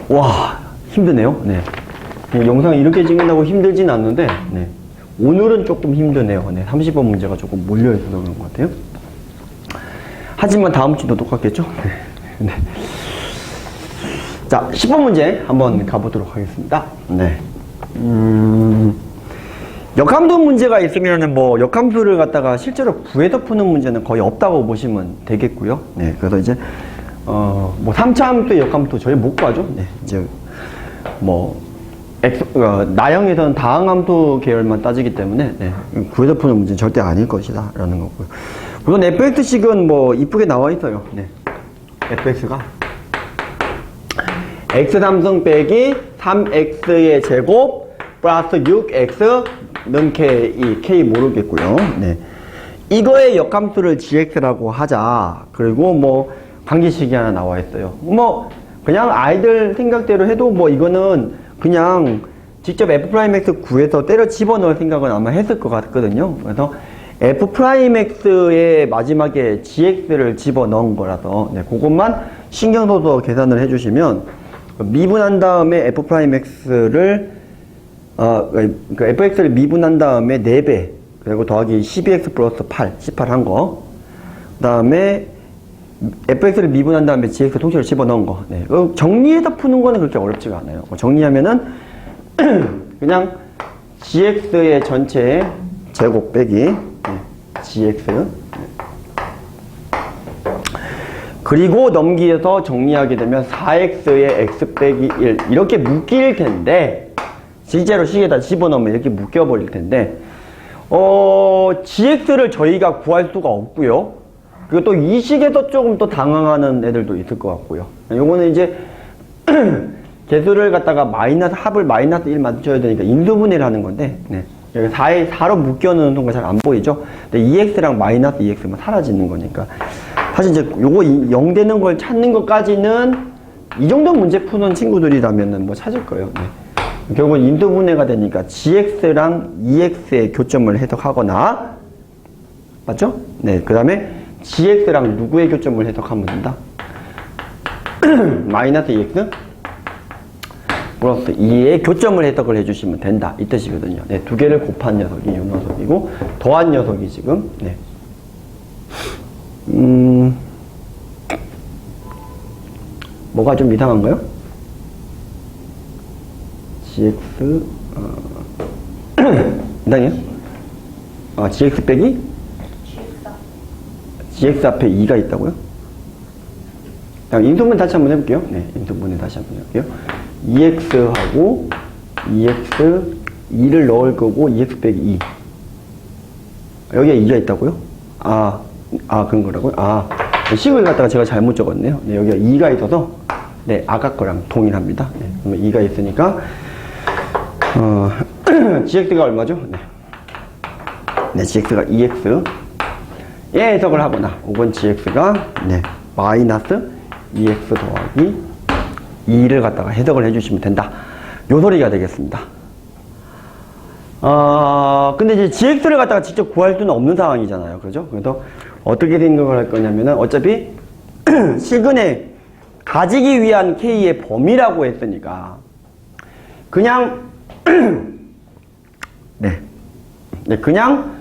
와, 힘드네요. 네. 영상 이렇게 찍는다고 힘들진 않는데, 네. 오늘은 조금 힘드네요. 네. 30번 문제가 조금 몰려있어서 그런 것 같아요. 하지만 다음 주도 똑같겠죠? 네. 네. 자, 10번 문제 한번 가보도록 하겠습니다. 네. 역함수 문제가 있으면은 뭐 역함수를 갖다가 실제로 구해서 푸는 문제는 거의 없다고 보시면 되겠고요. 네. 그래서 이제 뭐 3차 함수 역함수 저희 못 구하죠. 네. 이제 뭐 나형에서는 다항함수 계열만 따지기 때문에, 네. 구해서 푸는 문제는 절대 아닐 것이다 라는 거고요. 물론 fx식은 뭐 이쁘게 나와 있어요. 네. fx가 x3승 빼기 3x의 제곱 플러스 6x는 k 모르겠고요. 네. 이거의 역함수를 gx라고 하자. 그리고 뭐 관계식이 하나 나와 있어요. 뭐 그냥 아이들 생각대로 해도 뭐 이거는 그냥 직접 f'x 구해서 때려 집어넣을 생각은 아마 했을 것 같거든요. 그래서 f'x의 마지막에 gx를 집어넣은 거라서, 네, 그것만 신경 써서 계산을 해주시면, 미분한 다음에 f'x를 그러니까 fx를 미분한 다음에 4배, 그리고 더하기 12x 플러스 8, 18 한 거, 그 다음에 fx를 미분한 다음에 gx 통째로 집어넣은 거. 네. 정리해서 푸는 거는 그렇게 어렵지가 않아요. 정리하면은 그냥 gx의 전체 제곱 빼기, 네, gx. 그리고 넘기서 정리하게 되면 4x의 x 빼기 1 이렇게 묶일 텐데 실제로 식에다 집어넣으면 이렇게 묶여버릴 텐데 gx를 저희가 구할 수가 없고요. 그리고 또 이 식에서 조금 또 당황하는 애들도 있을 것 같고요. 요거는 이제 개수를 갖다가 합을 마이너스 1 맞춰야 되니까 인수분해를 하는 건데 네. 여기 4로 묶여놓는 순간 잘 안 보이죠? 근데 2x랑 마이너스 2x만 사라지는 거니까 사실 이제 요거 0 되는 걸 찾는 것까지는 이 정도 문제 푸는 친구들이라면은 뭐 찾을 거예요. 네. 결국은 인수분해가 되니까 gx랑 2x의 교점을 해석하거나 맞죠? 네. 그 다음에 gx랑 누구의 교점을 해석하면 된다? 마이너스 2x 플러스 2의 교점을 해석을 해주시면 된다. 이 뜻이거든요. 네, 두 개를 곱한 녀석이 이 녀석이고 더한 녀석이 지금 네. 뭐가 좀 이상한가요? gx 이상해요? gx 빼기? gx 앞에 2가 있다고요? 인수분해 다시 한번 해볼게요. 네, 인수분해 다시 한번 해볼게요. 2x하고 2x 2를 넣을 거고 2x 빼기 2 여기에 2가 있다고요? 그런 거라고요? 식을 갖다가 제가 잘못 적었네요. 네, 여기가 2가 있어서 네, 아까 거랑 동일합니다. 네, 그러면 2가 있으니까 gx가 얼마죠? 네, 네 gx가 2x 예 해석을 하거나 혹은 gx가 네, 마이너스 2x 더하기 2를 갖다가 해석을 해주시면 된다. 요 소리가 되겠습니다. 근데 이제 gx를 갖다가 직접 구할 수는 없는 상황이잖아요. 그죠? 그래서 어떻게 생각을 할 거냐면은 어차피 실근에 가지기 위한 k의 범위라고 했으니까 그냥 네, 그냥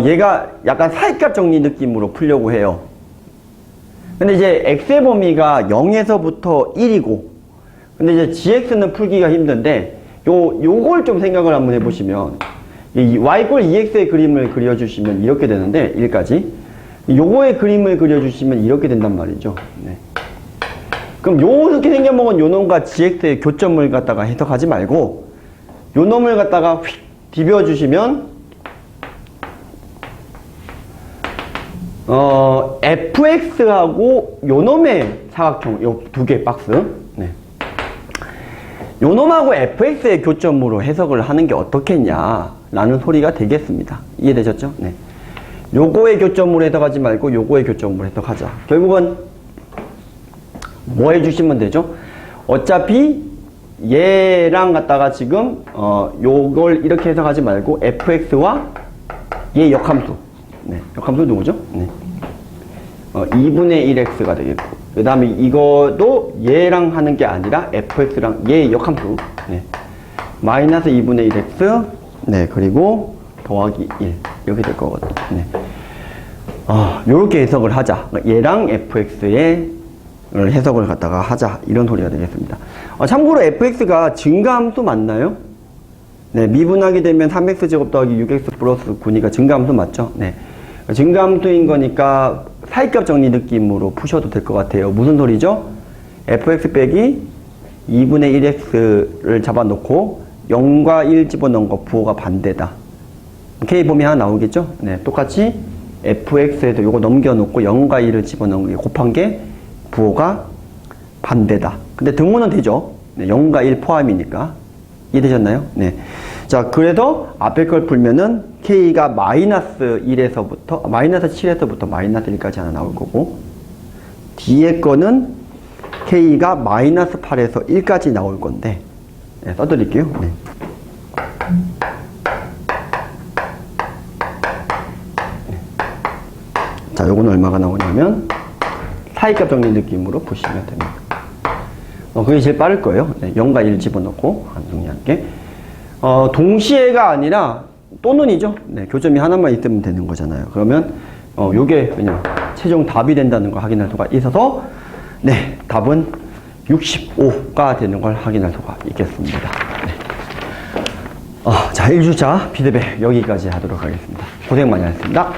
얘가 약간 사이값 정리 느낌으로 풀려고 해요. 근데 이제 x의 범위가 0에서부터 1이고 근데 이제 gx는 풀기가 힘든데 요걸 좀 생각을 한번 해보시면 y = 2x의 그림을 그려주시면 이렇게 되는데 1까지 요거의 그림을 그려주시면 이렇게 된단 말이죠. 네. 그럼 요렇게 생겨먹은 요 놈과 gx의 교점을 갖다가 해석하지 말고 요 놈을 갖다가 휙 디벼주시면 fx하고 요놈의 사각형 요 두 개 박스 네. 요놈하고 fx의 교점으로 해석을 하는 게 어떻겠냐 라는 소리가 되겠습니다. 이해되셨죠? 네. 요거의 교점으로 해석하지 말고 요거의 교점으로 해석하자. 결국은 뭐 해주시면 되죠? 어차피 얘랑 갖다가 지금 요걸 이렇게 해석하지 말고 fx와 얘 역함수 네, 역함수 누구죠? 네. 2분의 1x가 되겠고 그 다음에 이거도 얘랑 하는 게 아니라 fx랑 얘 역함수 네. 마이너스 2분의 1x 네, 그리고 더하기 1 이렇게 될 거거든요. 네. 요렇게 해석을 하자. 얘랑 fx의 해석을 갖다가 하자 이런 소리가 되겠습니다. 참고로 fx가 증가함수 맞나요? 네, 미분하게 되면 3x제곱 더하기 6x 플러스 9니까 증가함수 맞죠? 네. 증가함수인 거니까 사이값 정리 느낌으로 푸셔도 될 것 같아요. 무슨 소리죠? fx 빼기 2분의 1x를 잡아놓고 0과 1 집어넣은 거 부호가 반대다. k 범위 하나 나오겠죠? 네, 똑같이 fx에도 요거 넘겨놓고 0과 1을 집어넣은 게 곱한 게 부호가 반대다. 근데 등호는 되죠? 네, 0과 1 포함이니까. 이해되셨나요? 네. 자, 그래서 앞에 걸 풀면은 k가 마이너스 1에서부터, 마이너스 7에서부터 마이너스 1까지 하나 나올 거고, 뒤에 거는 k가 마이너스 8에서 1까지 나올 건데, 네, 써드릴게요. 네. 자, 요거는 얼마가 나오냐면, 사이값 정리 느낌으로 보시면 됩니다. 그게 제일 빠를 거예요. 네, 0과 1 집어넣고, 정리한 게. 동시에가 아니라, 또는이죠. 네, 교점이 하나만 있으면 되는 거잖아요. 그러면, 요게 그냥 최종 답이 된다는 걸 확인할 수가 있어서, 네, 답은 65가 되는 걸 확인할 수가 있겠습니다. 네. 자, 1주차 피드백 여기까지 하도록 하겠습니다. 고생 많이 하셨습니다.